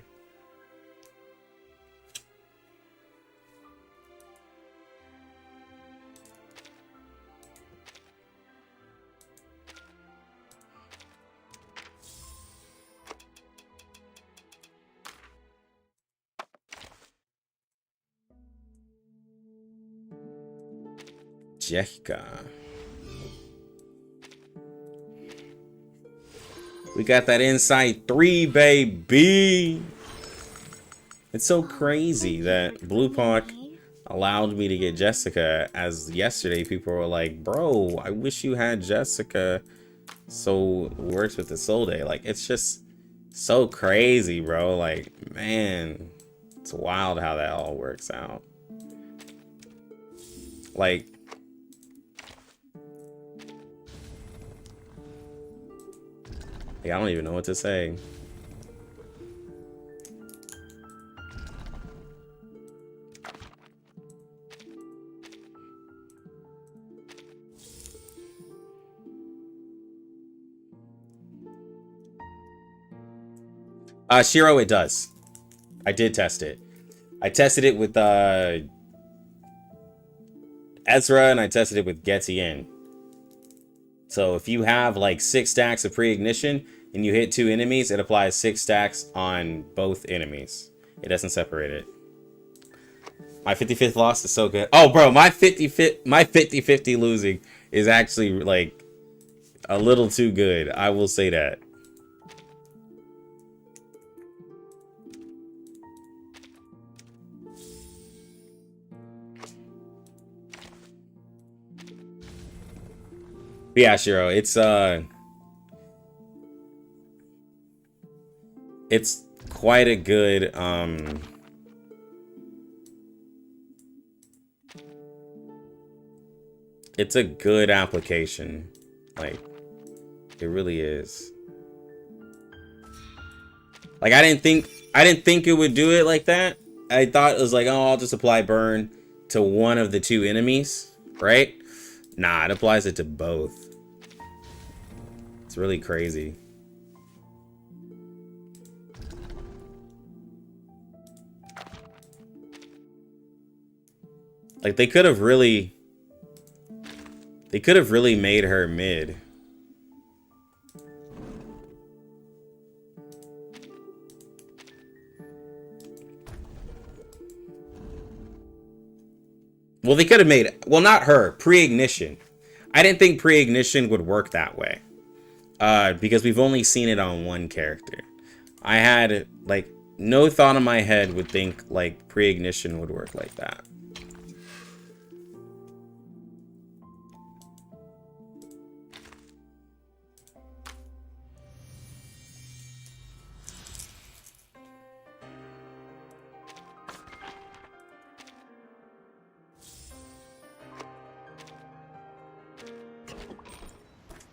Jessica. We got that inside 3, baby. It's so crazy that Blue Park allowed me to get Jessica, as yesterday people were like, bro, I wish you had Jessica. So it works with Isolde. Like, it's just so crazy, bro. Like, man, it's wild how that all works out. Like, I don't even know what to say. Shiro, it does. I did test it. I tested it with Ezra, and I tested it with Getian. So if you have like 6 stacks of pre-ignition and you hit 2 enemies, it applies 6 stacks on both enemies. It doesn't separate it. My 55th loss is so good. Oh, bro, my 50-50 losing is actually like a little too good. I will say that. But yeah, Shiro, it's quite a good it's a good application. Like, it really is. Like, I didn't think it would do it like that. I thought it was like, oh, I'll just apply burn to one of the 2 enemies, right? Nah, it applies it to both. It's really crazy. Like, they could have really made her mid. Well, they could have made, well, not her, pre-ignition. I didn't think pre-ignition would work that way. Because we've only seen it on one character. I had, like, no thought in my head would think, like, pre-ignition would work like that.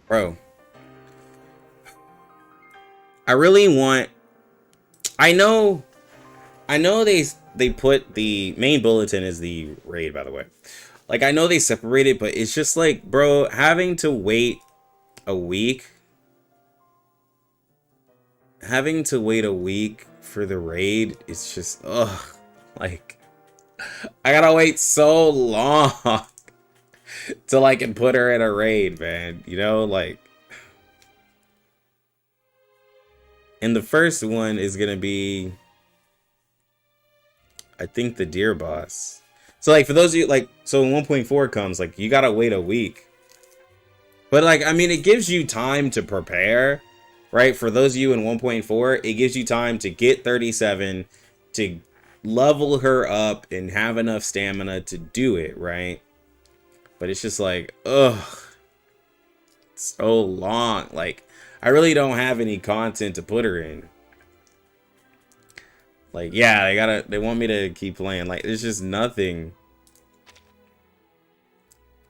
Bro. I really want... I know they put the main bulletin is the raid, by the way. Like, I know they separate it, but it's just like, bro, having to wait a week. Having to wait a week for the raid, it's just, ugh. Like, I gotta wait so long till I can put her in a raid, man. You know, like... And the first one is going to be, I think, the deer boss. So, like, for those of you, like, so when 1.4 comes, like, you got to wait a week. But, like, I mean, it gives you time to prepare, right? For those of you in 1.4, it gives you time to get 37, to level her up and have enough stamina to do it, right? But it's just like, ugh. So long. Like, I really don't have any content to put her in. Like, yeah, they want me to keep playing. Like, there's just nothing.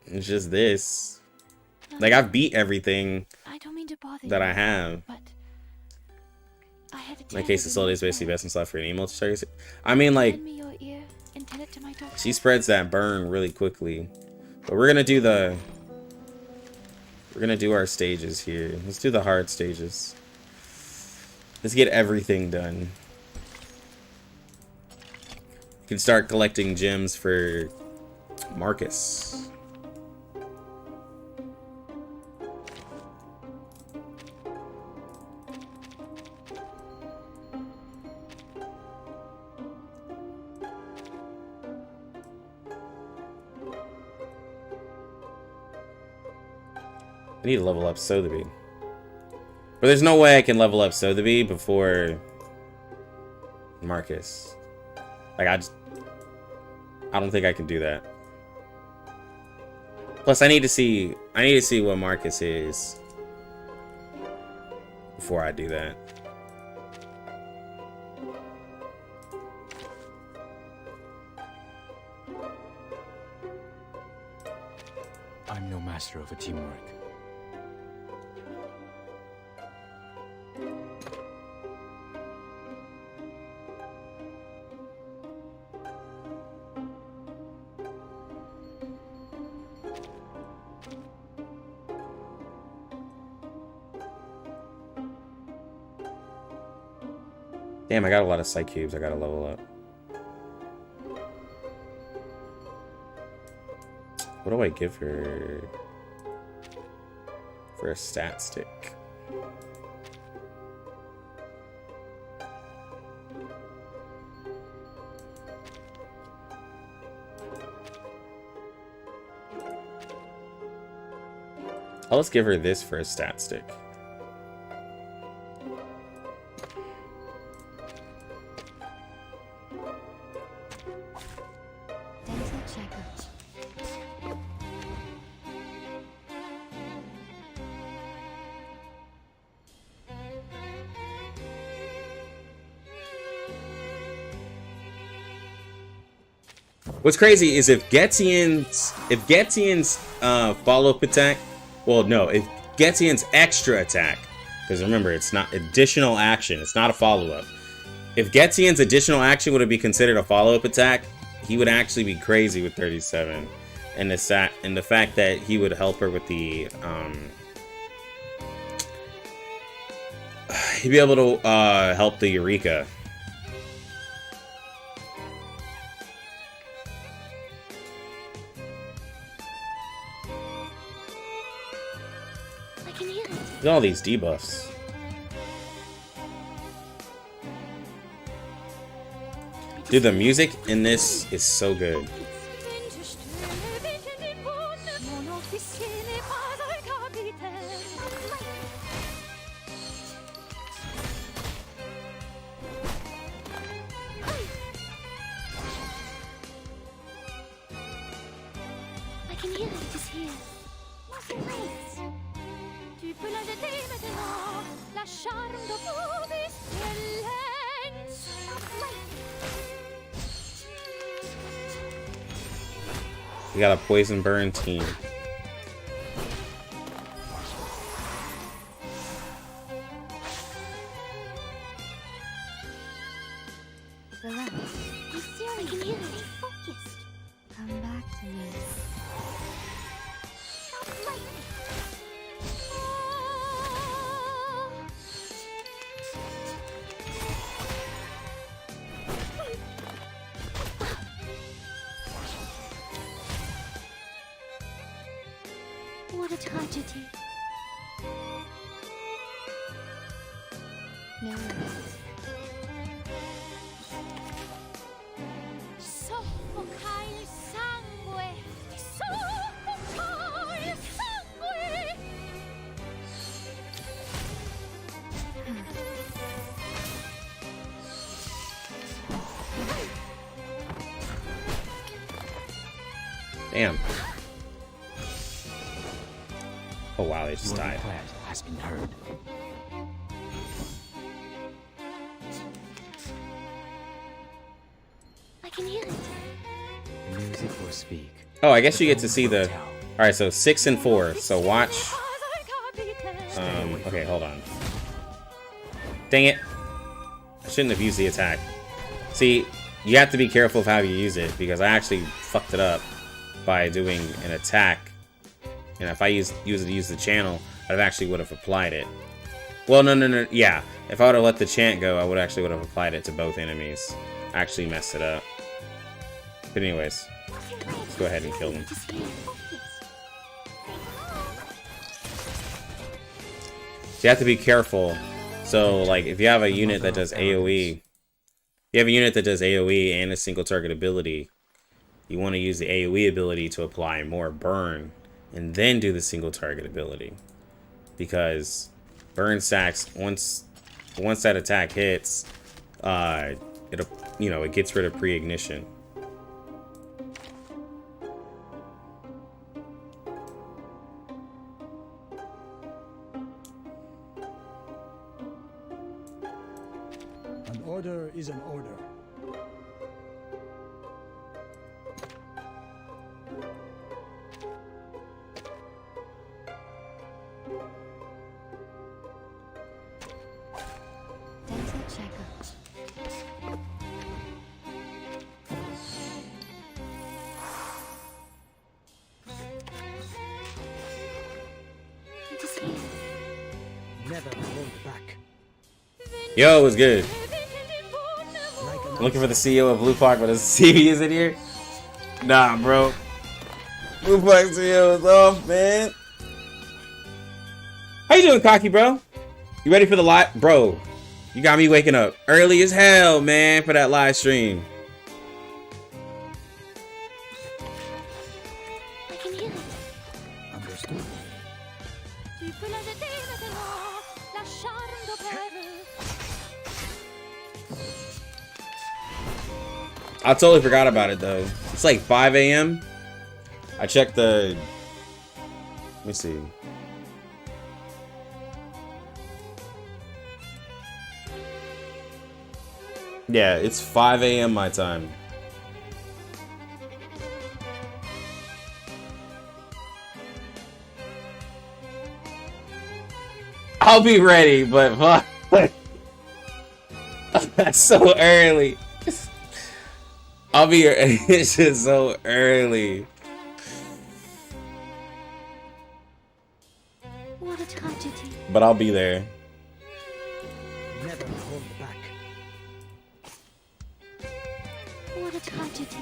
It's just this. Like, I've beat everything I don't mean to bother that you, I have. but I had to In tell my case, you Isolde is the basically best in slot for an emo target. I mean, like, Lend me your ear and tell it to my doctor. she spreads that burn really quickly. But we're gonna do the... We're gonna do our stages here. Let's do the hard stages. Let's get everything done. You can start collecting gems for Marcus. I need to level up Sotheby. But there's no way I can level up Sotheby before Marcus. Like, I don't think I can do that. Plus, I need to see what Marcus is before I do that. I'm no master of a teamwork. Damn, I got a lot of psych cubes I gotta level up. What do I give her for a stat stick? Oh, let's give her this for a stat stick. Dental checkup. What's crazy is if Getzian's follow-up attack, well, no, if Getzian's extra attack, because remember, it's not additional action, it's not a follow-up. If Getzian's additional action would be considered a follow-up attack, he would actually be crazy with 37, and the fact that he would help her with the he'd be able to help the Eureka. I can hear it. Look at all these debuffs. Dude, the music in this is so good. can hear it is here. What's your place? Tu peux la jeter maintenant. La charme de Bobis We got a poison burn team. Relax. Be serious. I can hear it. Stay focused. Come back to me. What a tragedy. No. Soffoca il sangue! Soffoca il sangue! Damn. Oh wow, they just died. request has been heard. I can hear it. The music will speak. Oh, I guess you get to see the. All right, so 6 and 4. So watch. Okay, hold on. Dang it! I shouldn't have used the attack. See, you have to be careful of how you use it because I actually fucked it up by doing an attack. And if I use the channel, I'd actually would have applied it. Well, no. Yeah, if I would have let the chant go, I would have applied it to both enemies. I actually messed it up. But anyways, let's go ahead and kill them. So you have to be careful. So, like, if you have a unit that does AoE, and a single target ability, you want to use the AoE ability to apply more burn, and then do the single target ability. Because burn stacks, once that attack hits, it gets rid of pre-ignition. An order is an order. Dental checker. It is here. Never hold back. Yo, what's good? Like an I'm looking for the CEO of Blue Park, but his CV is in here. Nah, bro. Blue Park CEO is off, man. How you doing, Cocky, bro? You ready for the live? Bro, you got me waking up early as hell, man, for that live stream. I can hear it. understood. Tu peux la jeter maintenant. La charme de I totally forgot about it, though. It's like 5 a.m. I checked the... Let me see. Yeah, it's 5 a.m. my time. I'll be ready, but fuck. That's so early. I'll be. It's just so early. What a tragedy. But I'll be there. Never hold back. What a tragedy.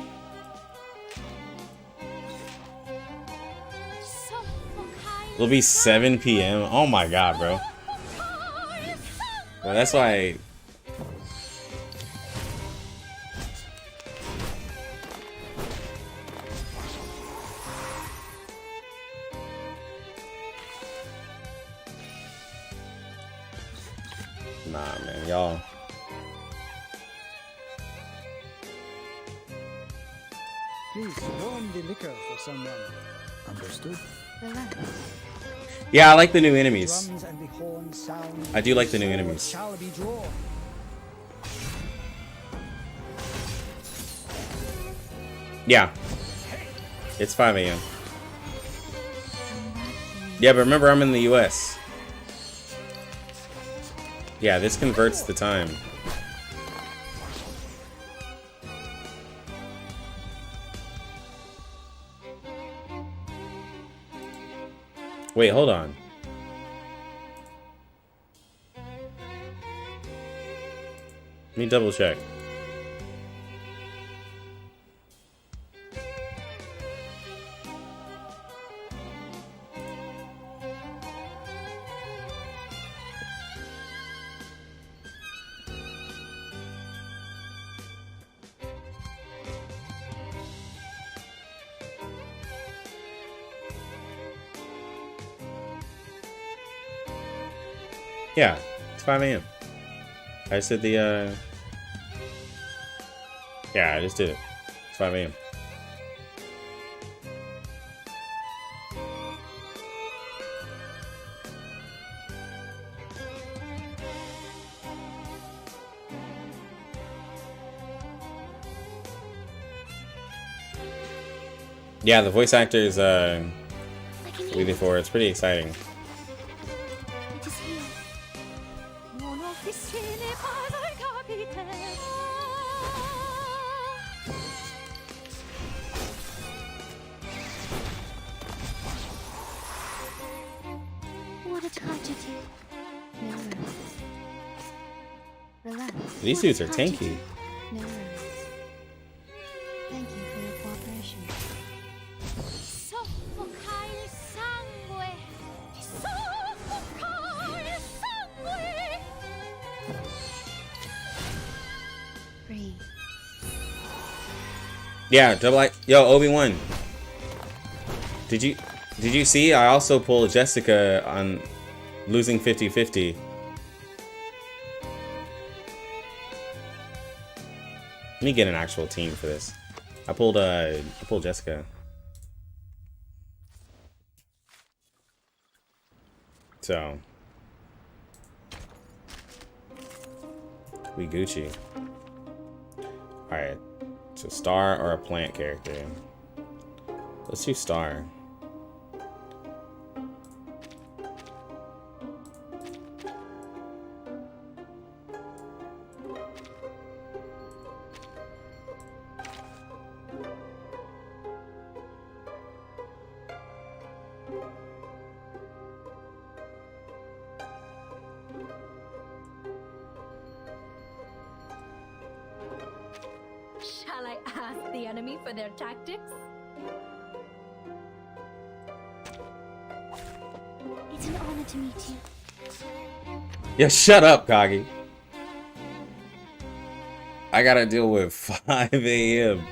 It'll be 7 p.m. Oh my god, bro. Well, that's why. Nah, man, y'all. Please warm the liquor for someone. Understood? Yeah, I like the new enemies. Drums and the horn sound. I do like the new Sword enemies. shall be drawn. Yeah. It's 5 a.m. Yeah, but remember I'm in the US. Yeah, this converts the time. Wait, hold on. Let me double check. Yeah, it's 5 a.m. I just did the, yeah, I just did it. It's 5 a.m. Yeah, the voice actors, leading forward. It's pretty exciting. It is here. Non officine padre capite. What a tragedy. No rose. Relax. These dudes are tanky. No rose. Thank you for your cooperation. Soffoca il sangue. Soffoca il sangue. Breathe. Yeah, double I. Yo, Obi-Wan. Did you see? I also pulled Jessica on losing 50-50. Let me get an actual team for this. I pulled Jessica. So we Gucci. Alright. So star or a plant character. Let's do star. Shall I ask the enemy for their tactics? It's an honor to meet you. Yeah, shut up, Kagi. I gotta deal with 5 a.m.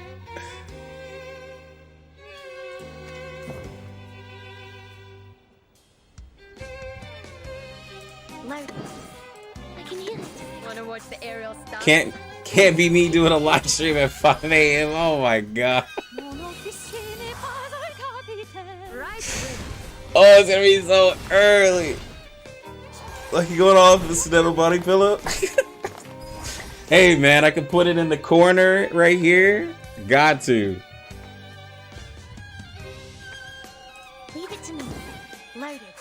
Loud. I can hear it. Wanna watch the aerial stuff? Can't be me doing a live stream at 5 a.m. Oh my god. Non officine padre capite. Right. Oh, it's gonna be so early. Like you going off the Snettle body pillow? Hey man, I can put it in the corner right here. Got to. Leave it to me. Load it.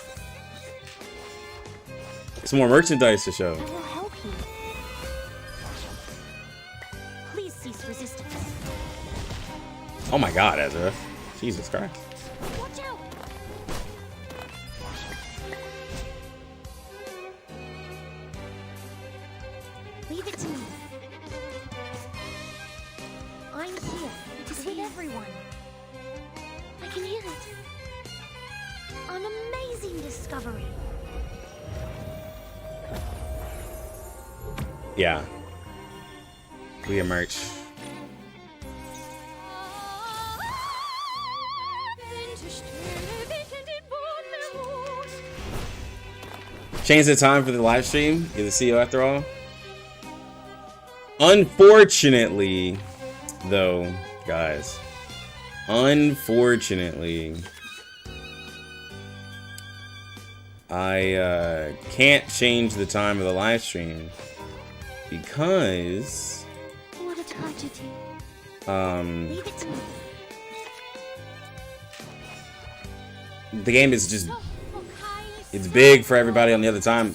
Some more merchandise to show. I will help you. Please cease resistance. Oh my god, Ezra. Jesus Christ. Watch out! Leave it to me. I'm here. It is with everyone. I can hear it. An amazing discovery. Yeah. We a merch. Change the time for the live stream. You're the CEO after all. Unfortunately, though, guys, Unfortunately, I can't change the time of the live stream because What a tragedy. Leave it to me. the game is just, it's big for everybody on the other time,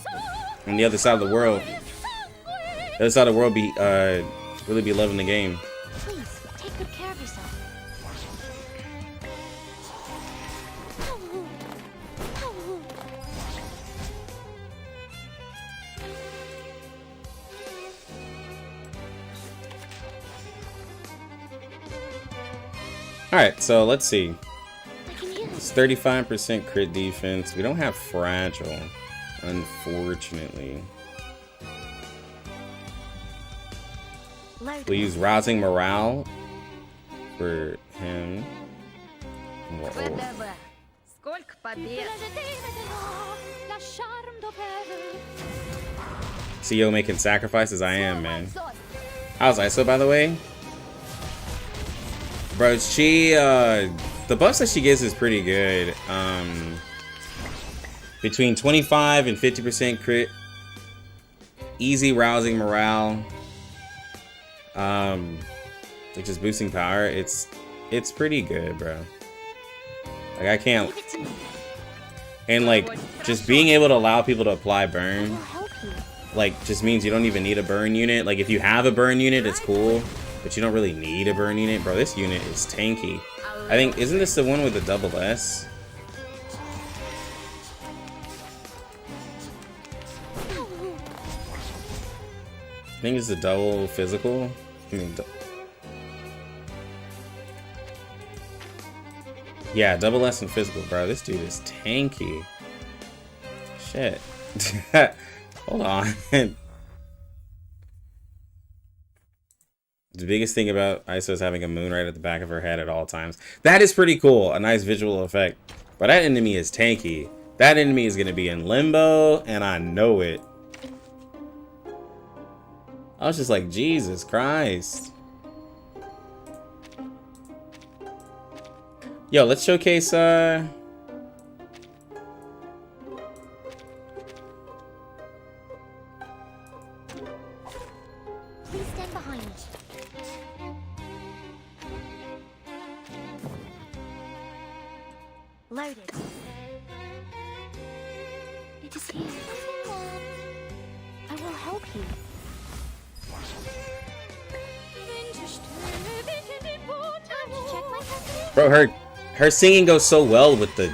on the other side of the world. The other side of the world really be loving the game. Please, take good care of yourself. Alright, so let's see. I can hear It's it. 35% crit defense. We don't have fragile, unfortunately. Loud. We use rousing morale for him. Whoa. Whatever. Сколько побед. La charme d'opéra. CEO making sacrifices? I am, man. How's ISO, by the way? Bro, she, the buffs that she gives is pretty good. Between 25 and 50% crit. Easy rousing morale. Like just boosting power. It's pretty good, bro. Like, I can't. Leave it to me. And, like, just being able to allow people to apply burn, I'll help you. like, just means you don't even need a burn unit. Like, if you have a burn unit, it's cool, but you don't really need a burn unit. Bro, this unit is tanky. I think, isn't this the one with the double S? I think it's the double physical. I mean, yeah, double S and physical, bro. This dude is tanky. Shit. Hold on. The biggest thing about ISO is having a moon right at the back of her head at all times. That is pretty cool. A nice visual effect. But that enemy is tanky. That enemy is going to be in limbo, and I know it. I was just like, Jesus Christ. Yo, let's showcase, Please stand behind me. Loaded. It is here. I will help you. Time to check my custody. Bro, her singing goes so well with the,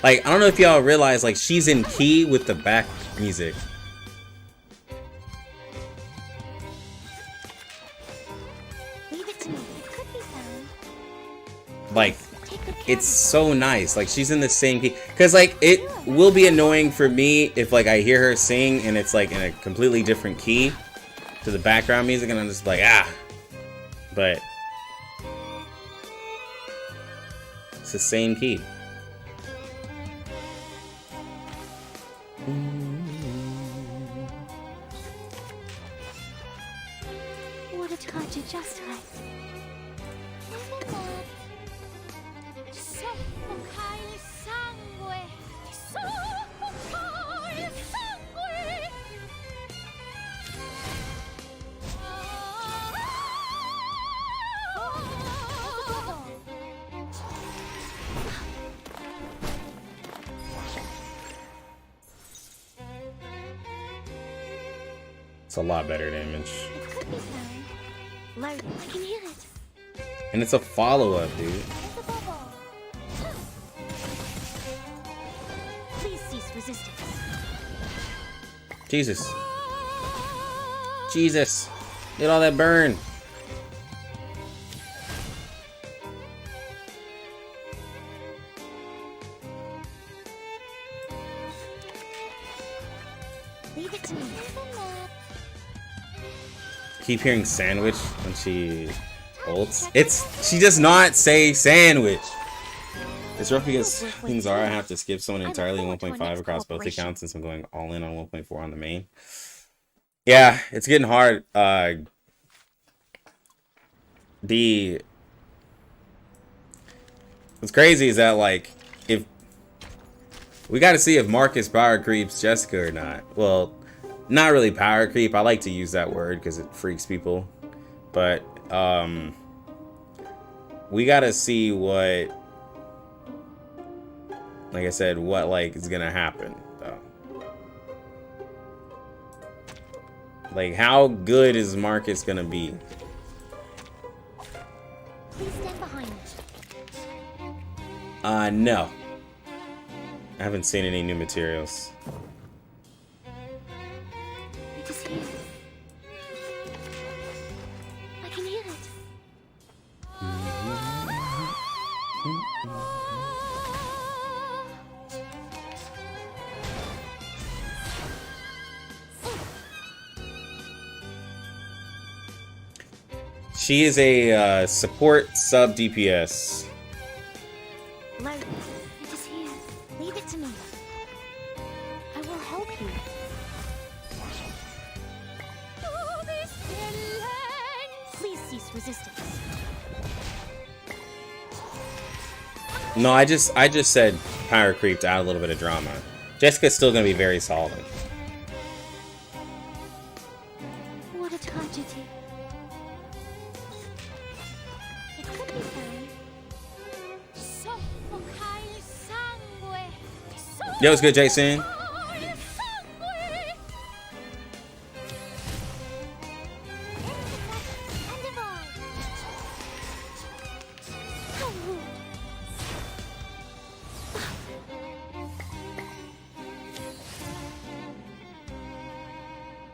like, I don't know if y'all realize, like, she's in key with the back music. Leave it to me. It could be found. Like, Take good care it's so nice. Like, she's in the same key. Because, like, it will be annoying for me if, like, I hear her sing and it's, like, in a completely different key to the background music, and I'm just like, ah. But it's the same key. What a tragedy, just right. Soffoca il sangue. Soffoca il sangue. It's a lot better damage. It could be found. Loaded. I can hear it. And it's a follow-up, dude. There's a bubble. Please cease resistance. Jesus. Jesus. Get all that burn. Leave it to me. Keep hearing sandwich when she ults. She does not say sandwich. It's rough because things are I have to skip someone entirely in 1.5 across both accounts since I'm going all in on 1.4 on the main. Yeah, it's getting hard. What's crazy is that, like, if we got to see if Marcus power creeps Jessica or not. Well, not really power creep. I like to use that word because it freaks people. But we got to see what, like I said, what like is gonna happen though. Like, how good is Marcus gonna be? Please stand behind. No. I haven't seen any new materials. It is here. I can hear it. She is a support sub DPS. Larry, it is here. Leave it to me. I will help you. Please cease resistance. No, I just said power creep to add a little bit of drama. Jessica's still gonna be very solid. What a tragedy. It could be fun. Soffoca il sangue. Yo, what's good, Jason? Soffoca il sangue. And divide. How rude.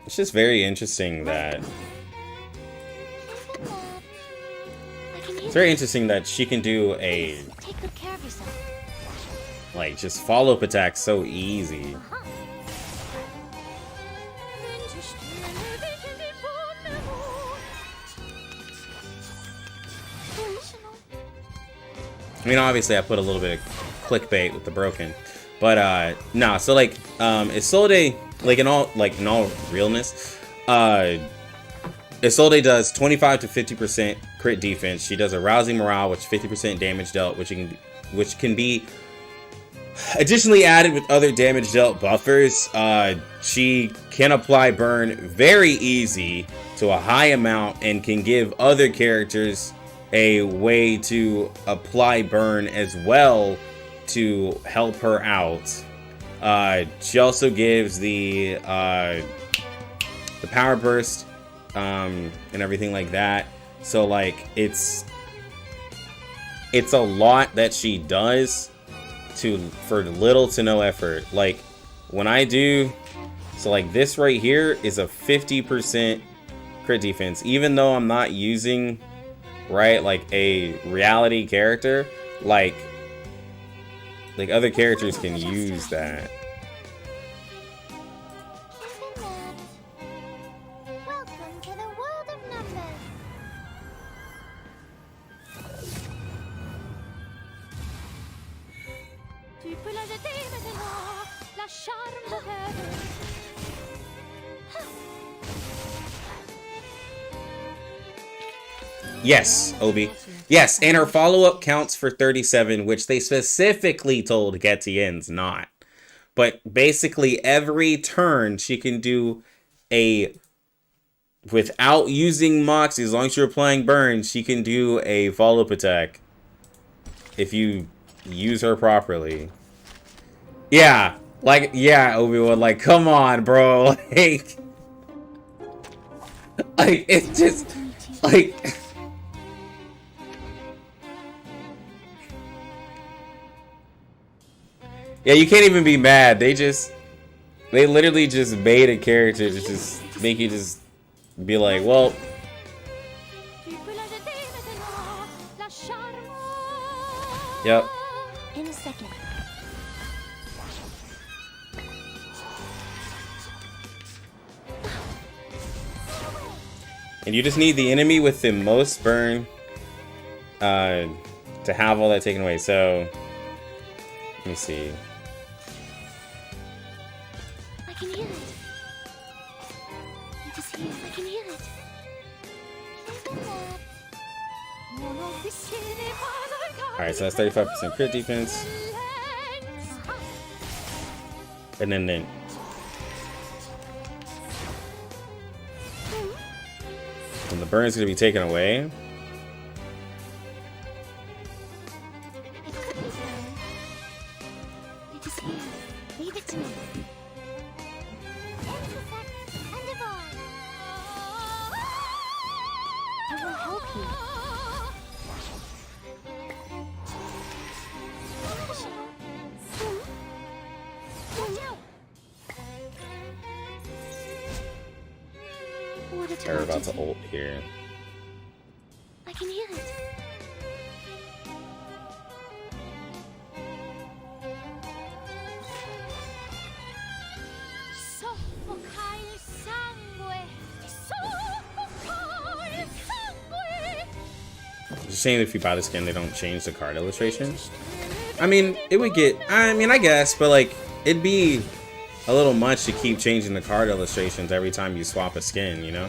It's just very interesting that it's very interesting that she can do a Take good care of yourself. like just follow up attack so easy. I mean, obviously I put a little bit of clickbait with the broken, but nah. So like, Isolde, like in all realness, Isolde does 25 to 50% crit defense. She does a rousing morale, which 50% damage dealt, which can be additionally added with other damage dealt buffers. She can apply burn very easy to a high amount and can give other characters a way to apply burn as well to help her out. She also gives the power burst and everything like that. So like it's a lot that she does for little to no effort. Like when I do, so like this right here is a 50% crit defense, even though I'm not using like a reality character, like other characters can use that. Welcome to the world of numbers. Tu peux la jeter maintenant, la charme de rêve. Yes, Obi. Yes, and her follow-up counts for 37, which they specifically told Getienne's not. But basically every turn she can do without using Moxie, as long as you're applying burn, she can do a follow-up attack if you use her properly. Yeah, like, yeah, Obi-Wan, like, come on, bro. Like, it's just, like... Yeah, you can't even be mad. They literally just made a character to just make you just be like, well. Yep. In a second. And you just need the enemy with the most burn to have all that taken away. So, let me see. I can hear it. It is here. I can hear it. Alright, so that's 35% crit defense. And then when the burn's gonna be taken away. It is here. Leave it to me. Intersect and divide. I will help you. What a They're about to tragedy. ult here. I can hear it. Soffoca il sangue. Soffoca il sangue. It's a shame if you buy the skin, they don't change the card illustration. I mean, it would get. I mean, I guess, but like, it'd be a little much to keep changing the card illustrations every time you swap a skin, you know?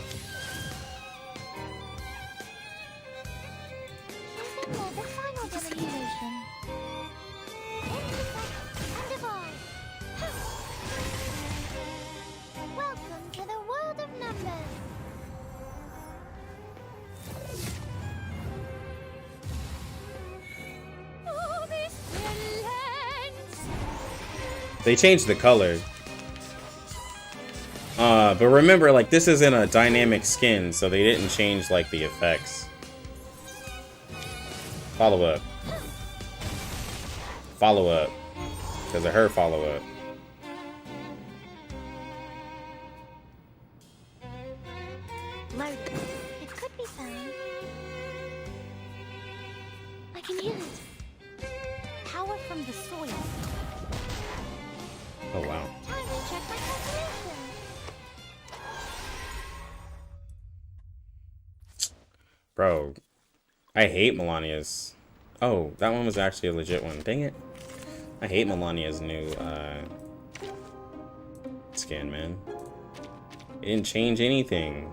Something called the final destination. Intersect and divide. Welcome to the world of numbers. Oh, excellence. They changed the color. But remember, like, this isn't a dynamic skin, so they didn't change, like, the effects. Follow up. Follow up. Because of her follow up. Load. It could be found. I can hear it. Power from the soil. Oh, wow. Time to check my calculations. Bro, I hate Melania's. Oh, that one was actually a legit one. Dang it. I hate Melania's new skin, man. It didn't change anything.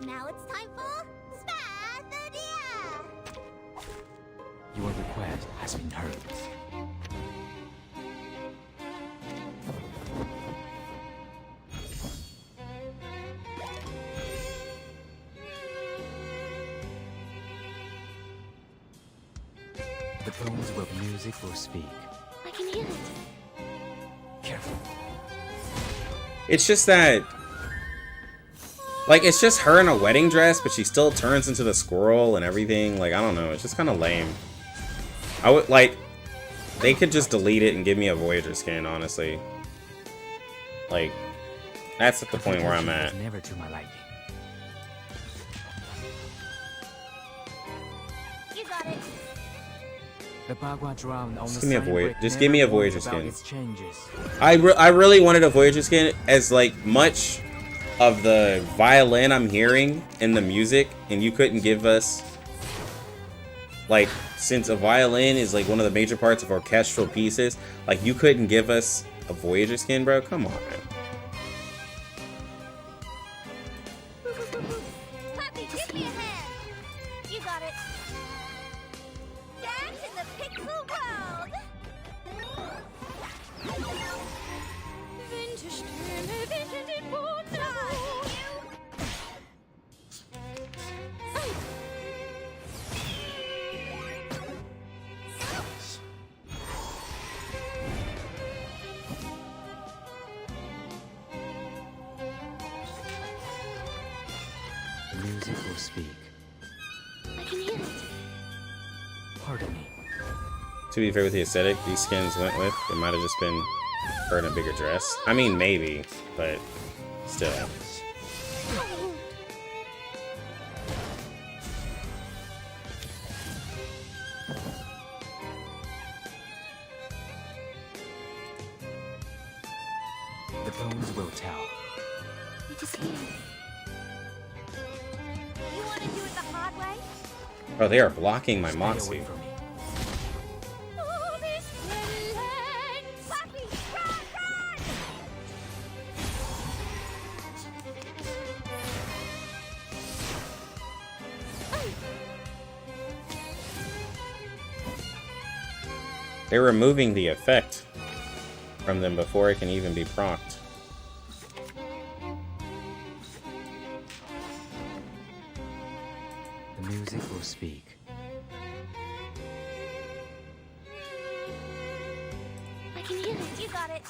Now it's time for Spatheria! Your request has been heard. The bones of music will speak. I can hear it. Careful. It's just that, like, it's just her in a wedding dress, but she still turns into the squirrel and everything. Like, I don't know. It's just kind of lame. I would, like, they could just delete it and give me a Voyager skin, honestly. Like, that's at the point where I'm at. Never to my liking. You got it. The Bagua drowned on Just the give me a sign Voy- brick just never give me a warns Voyager about skin. its changes. I really wanted a Voyager skin as, like, much of the violin I'm hearing in the music, and you couldn't give us, like, since a violin is, like, one of the major parts of orchestral pieces, like, you couldn't give us a Voyager skin, bro? Come on, man. Happy, give me a hand. You got it. Dance in the pixel world. Winterstürme wehen den Boden auf. The music will speak. I can hear it. Pardon me. To be fair with the aesthetic these skins went with, it might have just been her in a bigger dress. I mean, maybe, but still. The bones will tell. It is here. You want to do it the hard way? Oh, they are blocking my Stay Matsu. away from me. Oh, this villains! Puppy, run, run! They're removing the effect from them before it can even be procced. The music will speak. I can hear it. You got it.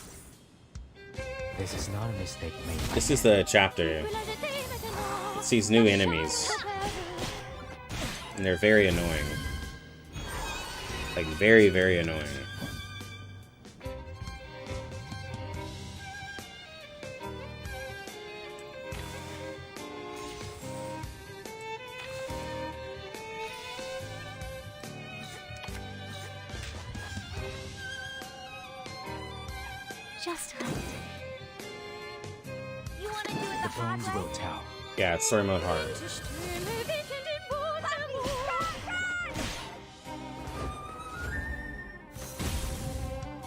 This is not a mistake made. This is the chapter. It's these new enemies. And they're very annoying. Like, very, very annoying. Just right. You want to do it The the hard bones way? will tell. Yeah, it's story mode hard.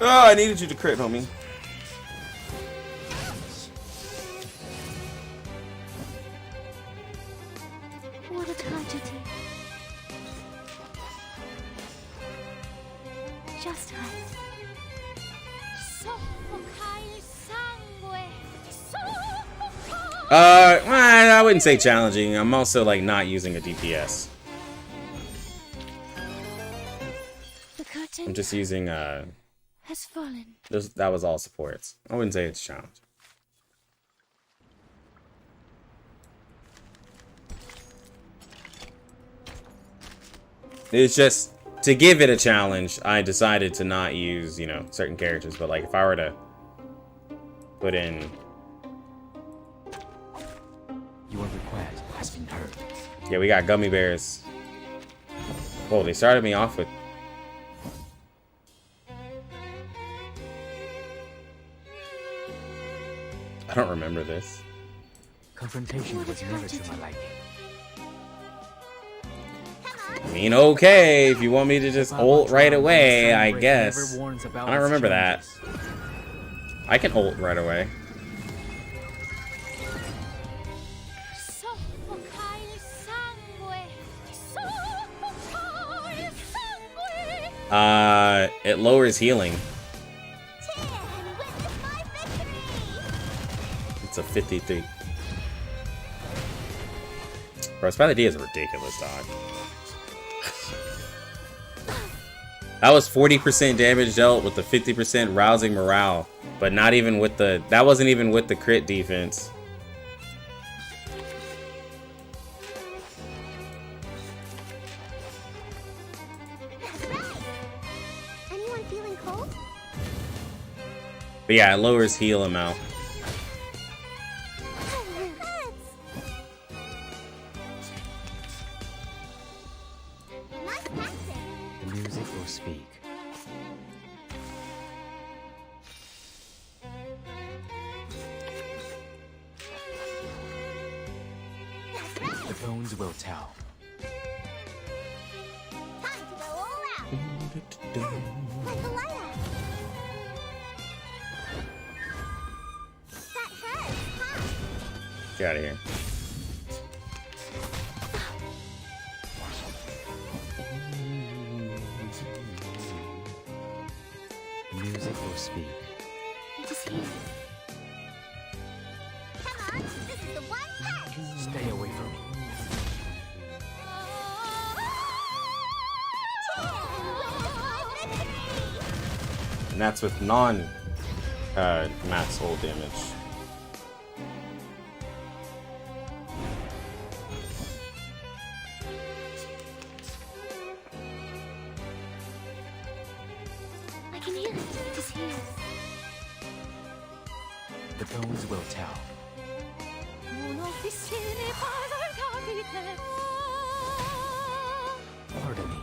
Oh, I needed you to crit, homie. What a tragedy. Just right. Soffoca il sangue. Soffoca. I wouldn't say challenging. I'm also like not using a DPS. The curtain I'm just using has fallen. that was all supports. I wouldn't say it's challenge. It's just to give it a challenge. I decided to not use, you know, certain characters, but like if I were to put in, Your request has been heard. yeah, we got gummy bears. Whoa, they started me off with. I don't remember this. Confrontation was never to my liking. I mean, okay, if you want me to just ult right away, I guess. Never warns about I don't its remember that. changes. I can ult right away. Soffoca il sangue. Soffoca il sangue. It lowers healing. Ten, witness my victory! It's a 53. Bro, Spy the D is ridiculous, dog. That was 40% damage dealt with the 50% rousing morale, but not even with the. That wasn't even with the crit defense. That's right! Anyone feeling cold? But yeah, it lowers heal amount. Nice practice! The music will speak. That's right! The bones will tell. Time to go all out! Like a lighthouse! That hurts, huh? Get out of here. The music will speak. It is here. Come on, this is the one punch! Stay away from me. And that's with non max hull damage. I can hear it. It is here. The bones will tell. Monofissime capite. Pardon me.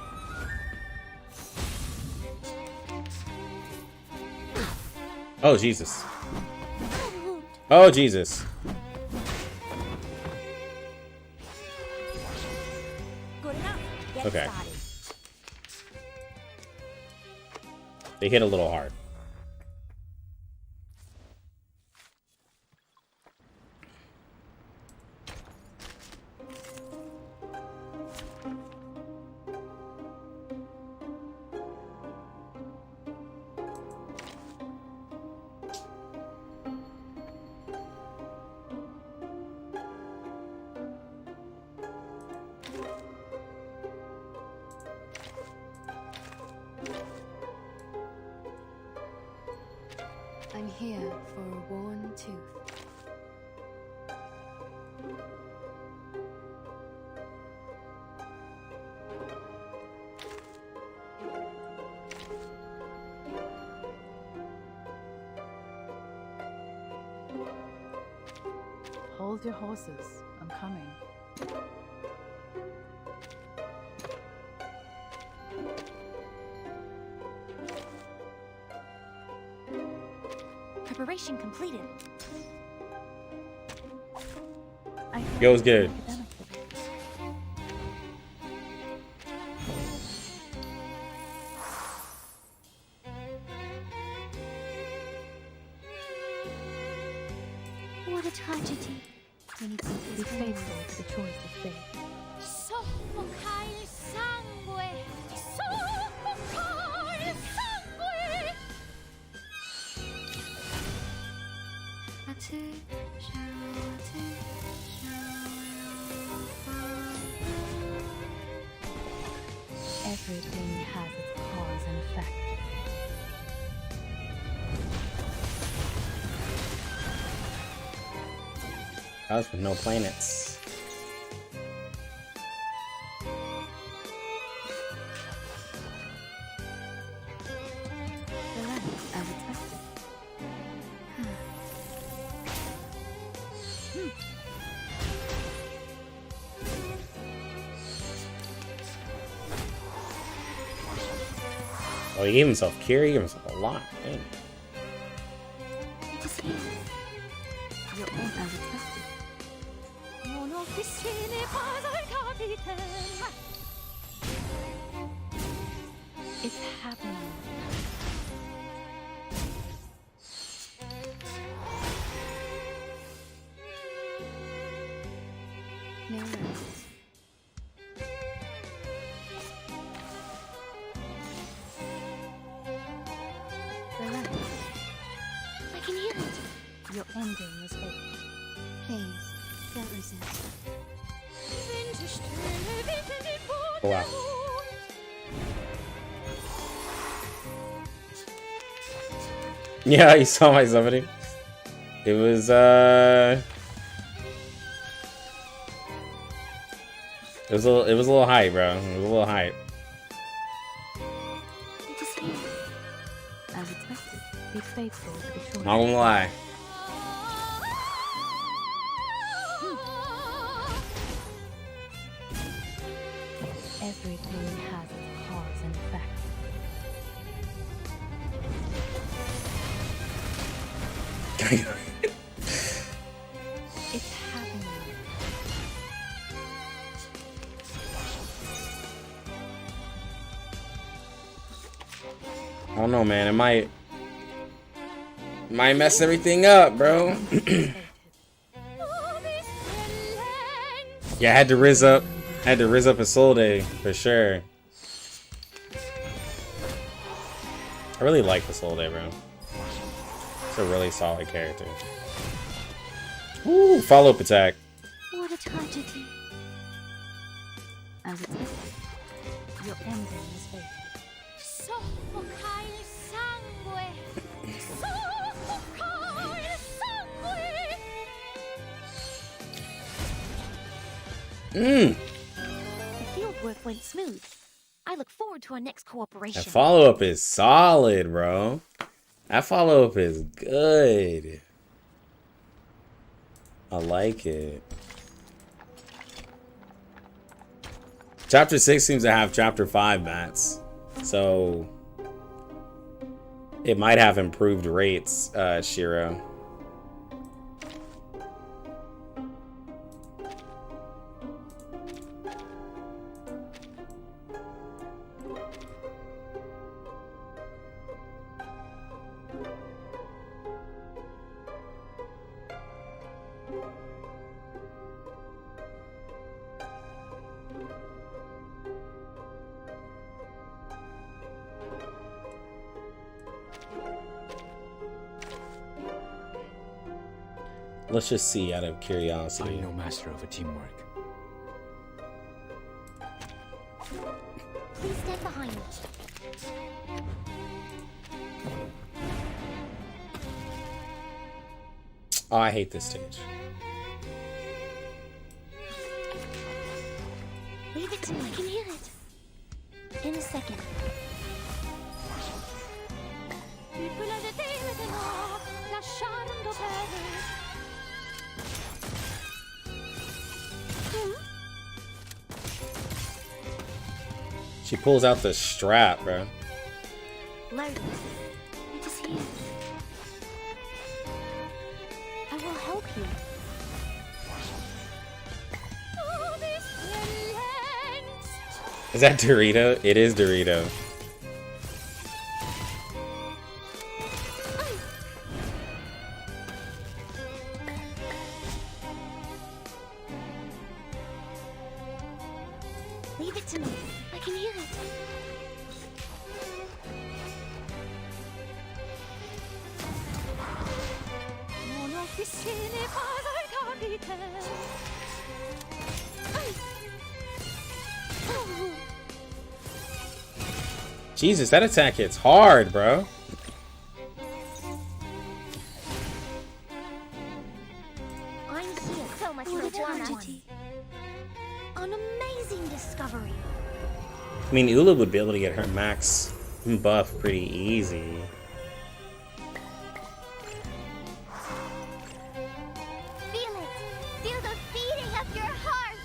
Oh, Jesus. Oh, Jesus. Okay. They hit a little hard. I'm here for a worn tooth. Hold your horses. I'm coming. Preparation completed. Yo, what's good? What a tragedy. We need to be faithful to the choice of fate. Soffoca il sangue. Soffoca il sangue. Everything has its cause and effect. House with no planets. Relax, as expected. Oh, he gave himself cure. He gave himself a lot. Dang. It is here. Your own as expected. Mon officier n'est pas un capitaine. It's happening. No rest. Relax. I can hear it. Your ending is fate. Please, don't resist. Oh, wow. Yeah, you saw my summoning. It was it was a little hype, bro. It was a little hype. It is here. As expected. Be faithful to the choice. Not gonna lie. Everything has its cause and effect. It's happening. I don't know, man. It might mess everything up, bro. Yeah, I had to riz up Isolde for sure. I really like Isolde, bro. It's a really solid character. Ooh, follow-up attack. What a tragedy. As expected. Your ending is fate. Soffoca il sangue. Soffoca il sangue. The field work went smooth. I look forward to our next cooperation. That follow-up is solid, bro. That follow-up is good. I like it. Chapter 6 seems to have Chapter 5 mats. So it might have improved rates, Shiro. Let's just see out of curiosity. I'm no master of a teamwork. Please stand behind me. Oh, I hate this stage. Leave it to me. I can hear it. In a second. Tu peux la jeter maintenant, lasciando perdere. She pulls out the strap, bro. Loud. It is here. I will help you. Oh, this relents. Is that Dorito? It is Dorito. Leave it to me. I can hear it. Mon officine pas al capitaine. Jesus, that attack hits hard, bro. I'm here. So much for one. An amazing discovery. I mean, Ula would be able to get her max buff pretty easy. Feel it. Feel the beating of your heart.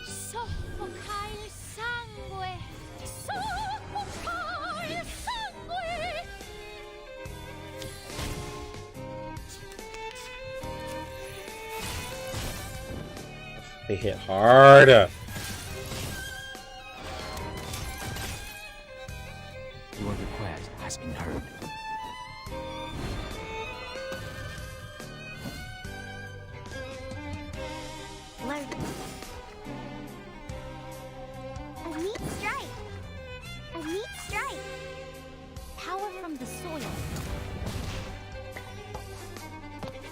Soffoca il sangue. Soffoca il sangue. They hit hard. Your request has been heard. Learn. A neat strike. A neat strike. Power from the soil.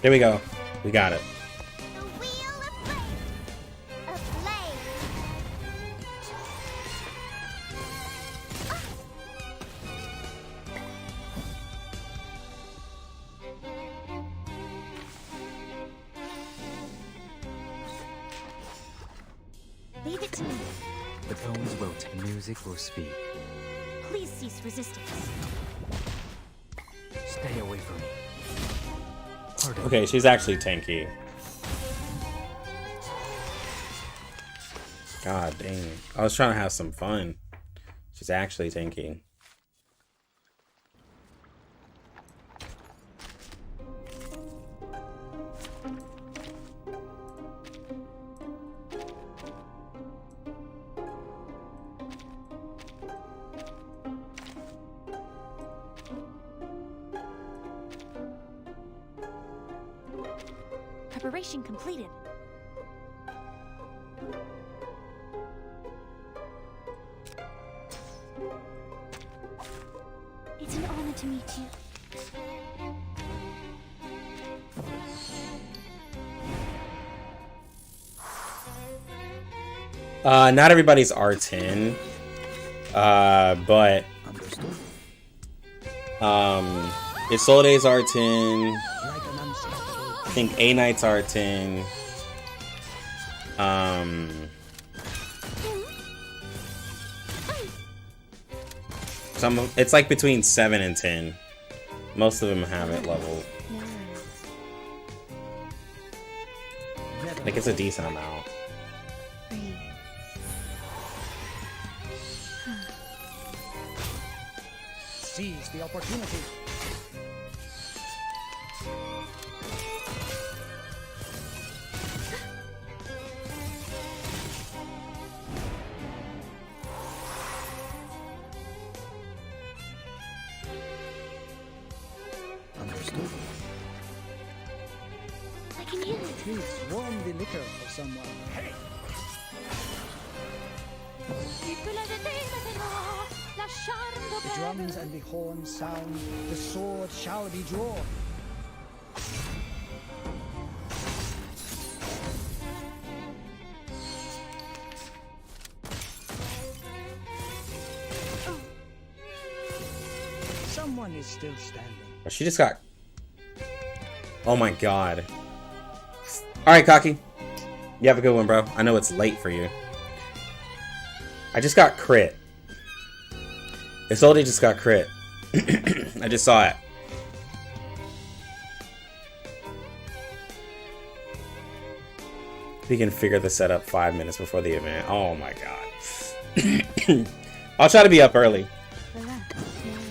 There we go. We got it. The wheel of flame. Of flame. Leave it to me. The bones wrote, music will speak. Please cease resistance. Stay away from me. Pardon. Okay, she's actually tanky. God dang. I was trying to have some fun. She's actually tanky. Preparation completed. It's an honor to meet you. Not everybody's R10. But Isolde's R10. I think A Knight's R10. It's like between 7 and 10. Most of them have it leveled. Like it's a decent amount. Seize the opportunity. Understood. can hear it. Please warm the liquor for someone. Tu peux la jeter maintenant, la charme The drums and the horns sound, the sword shall be drawn. Someone is still standing. Oh, she just got... Oh my god. Alright, Cocky. You have a good one, bro. I know it's late for you. I just got crit. Isolde just got crit. I just saw it. We can figure the setup 5 minutes before the event. Oh my god. I'll try to be up early. Relax, no worries.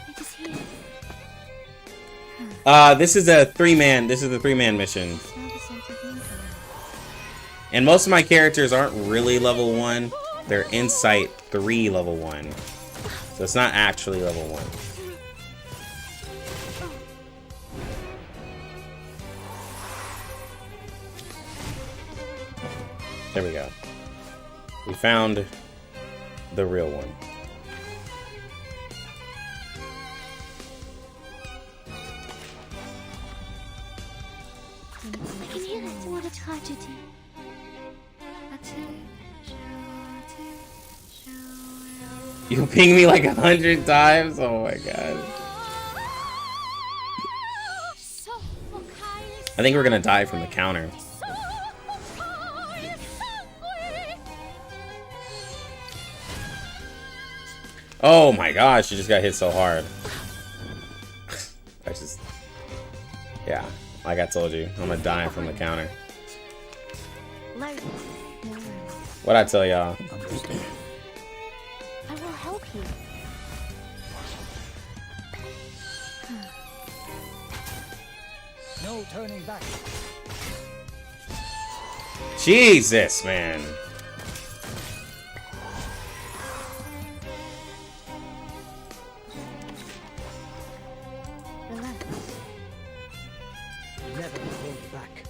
It is here. This is a 3-man. This is the 3-man mission. Smell the scent of mint around. And most of my characters aren't really level 1. They're Insight 3 level 1. So it's not actually level 1. There we go. We found the real one. I can hear it. What a tragedy. You ping me like 100 times? Oh my god. I think we're gonna die from the counter. Oh my gosh, she just got hit so hard. I just... Yeah, like I told you, I'm gonna die from the counter. Light. No worries. What'd I tell y'all? I will help you. No turning back. Jesus, man. Relax. Never hold back.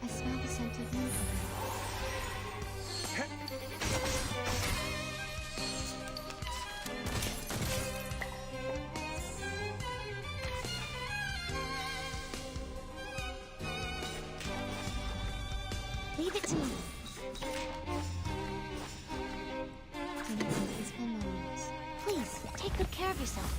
I smell the scent of mint around. Leave it to me. I need some peaceful moments. Please, take good care of yourself.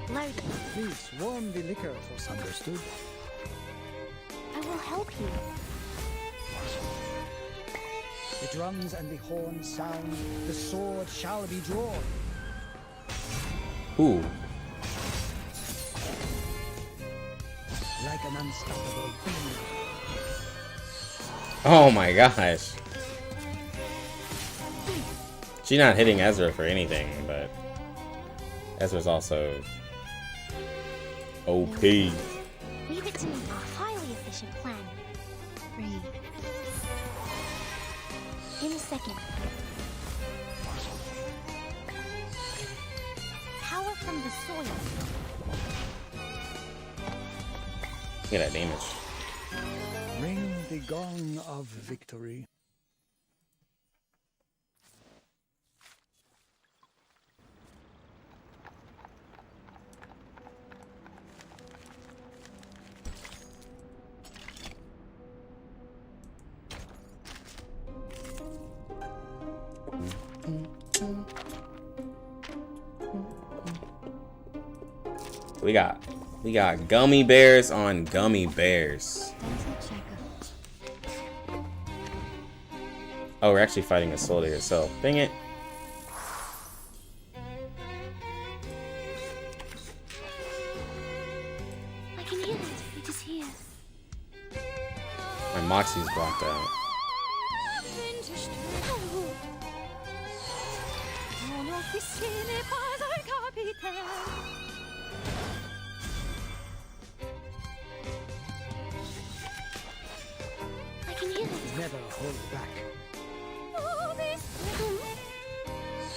Light. Please warm the liquor for someone. Understood. I will help you. The drums and the horns sound, the sword shall be drawn. Ooh. Like an unstoppable beam. Oh my gosh. She's not hitting Ezra for anything, but Ezra's also OP. Leave it to me. A highly efficient plan. Breathe. In a second. Power from the soil. Look at that damage. Ring the gong of victory. We got gummy bears on gummy bears. Dental checkup. Oh, we're actually fighting Isolde herself. Dang it. I can hear it. It is here. My Moxie's blocked out. officine pas al capitaine. I can hear it. Never hold back. Oh, this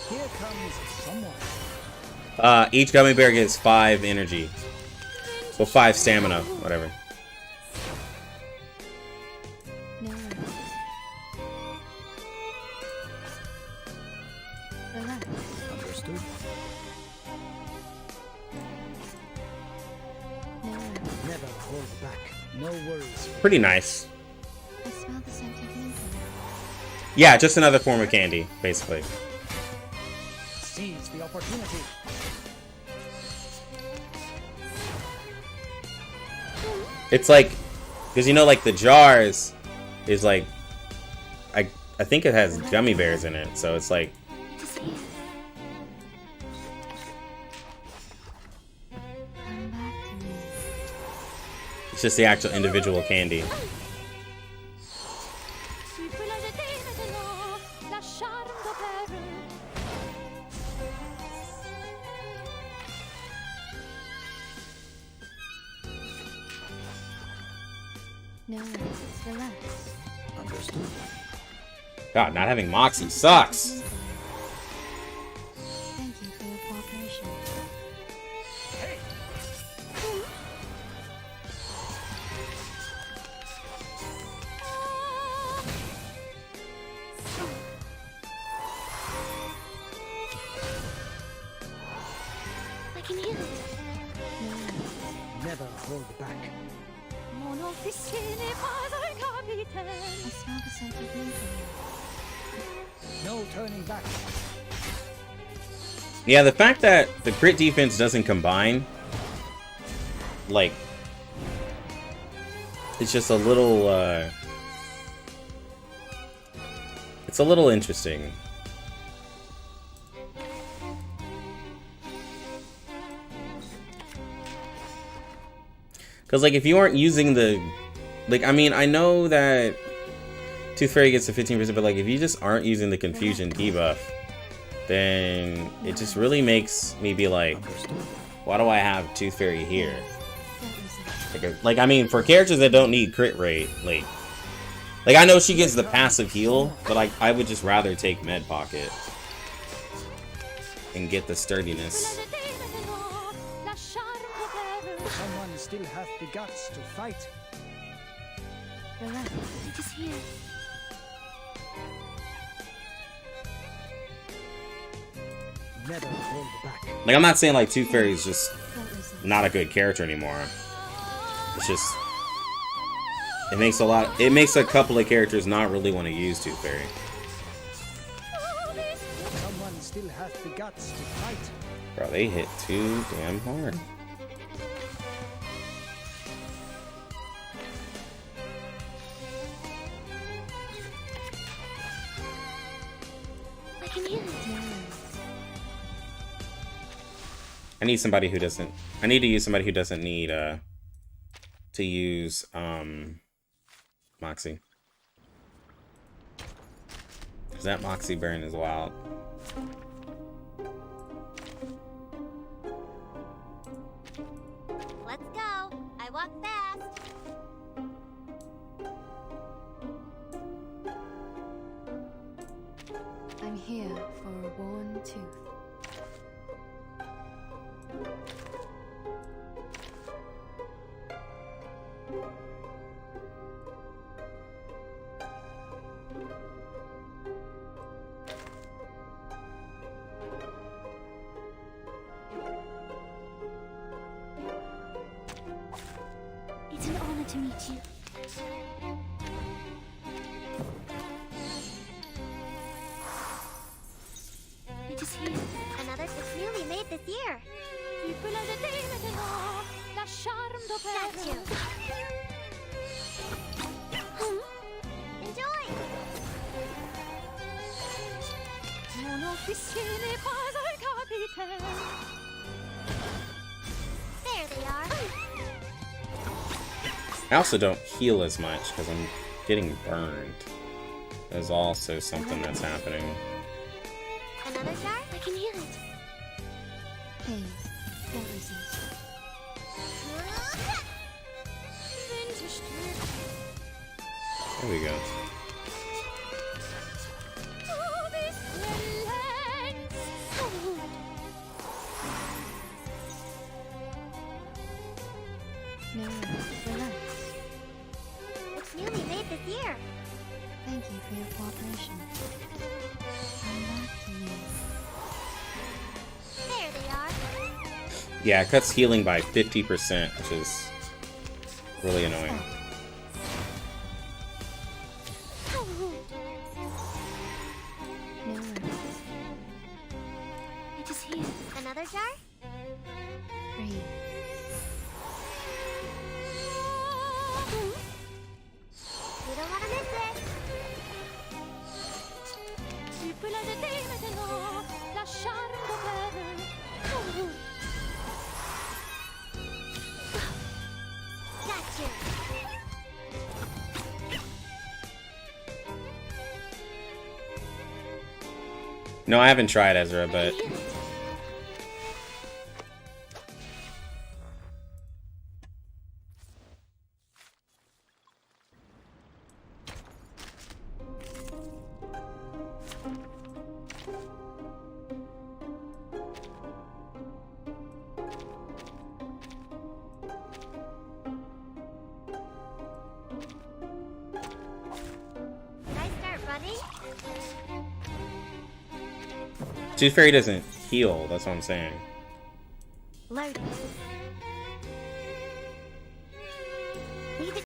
Here comes someone. Each gummy bear gets 5 energy. Well, 5 stamina, whatever. No rest. Relax. Understood. No rest. Never hold back. No worries. Pretty nice. I smell the scent of winter. Yeah, just another form of candy, basically. Seize the opportunity. It's like, because you know, like the jars is like, I think it has gummy bears in it, so it's like, Just here. Come back to me. it's just the actual individual candy. tu peux la jeter maintenant, la charme d'opère. No rest. Relax. Understood. God, not having Moxie sucks. Thank you for your cooperation. I can hear it. No rest. Never hold back. Mon officine pas al capitaine. I smell the scent of winter. No turning back. Yeah, the fact that the crit defense doesn't combine, like, it's just a little, it's a little interesting. Because, like, if you aren't using the... Like, I mean, I know that Tooth Fairy gets a 15%, but, like, if you just aren't using the Confusion debuff, then it just really makes me be like, why do I have Tooth Fairy here? Like, I mean, for characters that don't need crit rate, like I know she gets the passive heal, but I would just rather take Med Pocket and get the sturdiness. La charme d'opère. Someone still has the guts to fight. Relax. It is here. Never hold back. Like, I'm not saying, like, Tooth Fairy is just Don't resist. not a good character anymore. It's just... It makes a couple of characters not really want to use Tooth Fairy. Someone still has the guts to fight. Bro, they hit too damn hard. I can hear it. I need somebody who doesn't... I need to use somebody who doesn't need, to use, Moxie. Because that Moxie burn is wild. Let's go. I walk fast. I'm here for a worn tooth. It's an honor to meet you. It is here. Another that's newly made this year. Tu peux la jeter maintenant, la charme d'opère. Got you. Enjoy. Mon officine pas al capitaine. There they are. I also don't heal as much because I'm getting burned. There's also something that's happening. Another jar? I can can hear it. Please, don't resist. There we go. Oh, this relents. Oh. No, relax. It's newly made this year. Thank you for your cooperation. Come back to me. There they are. Yeah, it cuts healing by 50%, which is really annoying. No worries. It is here. Another jar? Breathe. You don't want to miss it. Tu peux la jeter maintenant, la charme de peur. Oh. Gotcha. No, I haven't tried Ezra, but Did I start running? Tooth Fairy doesn't heal, that's what I'm saying. Loading.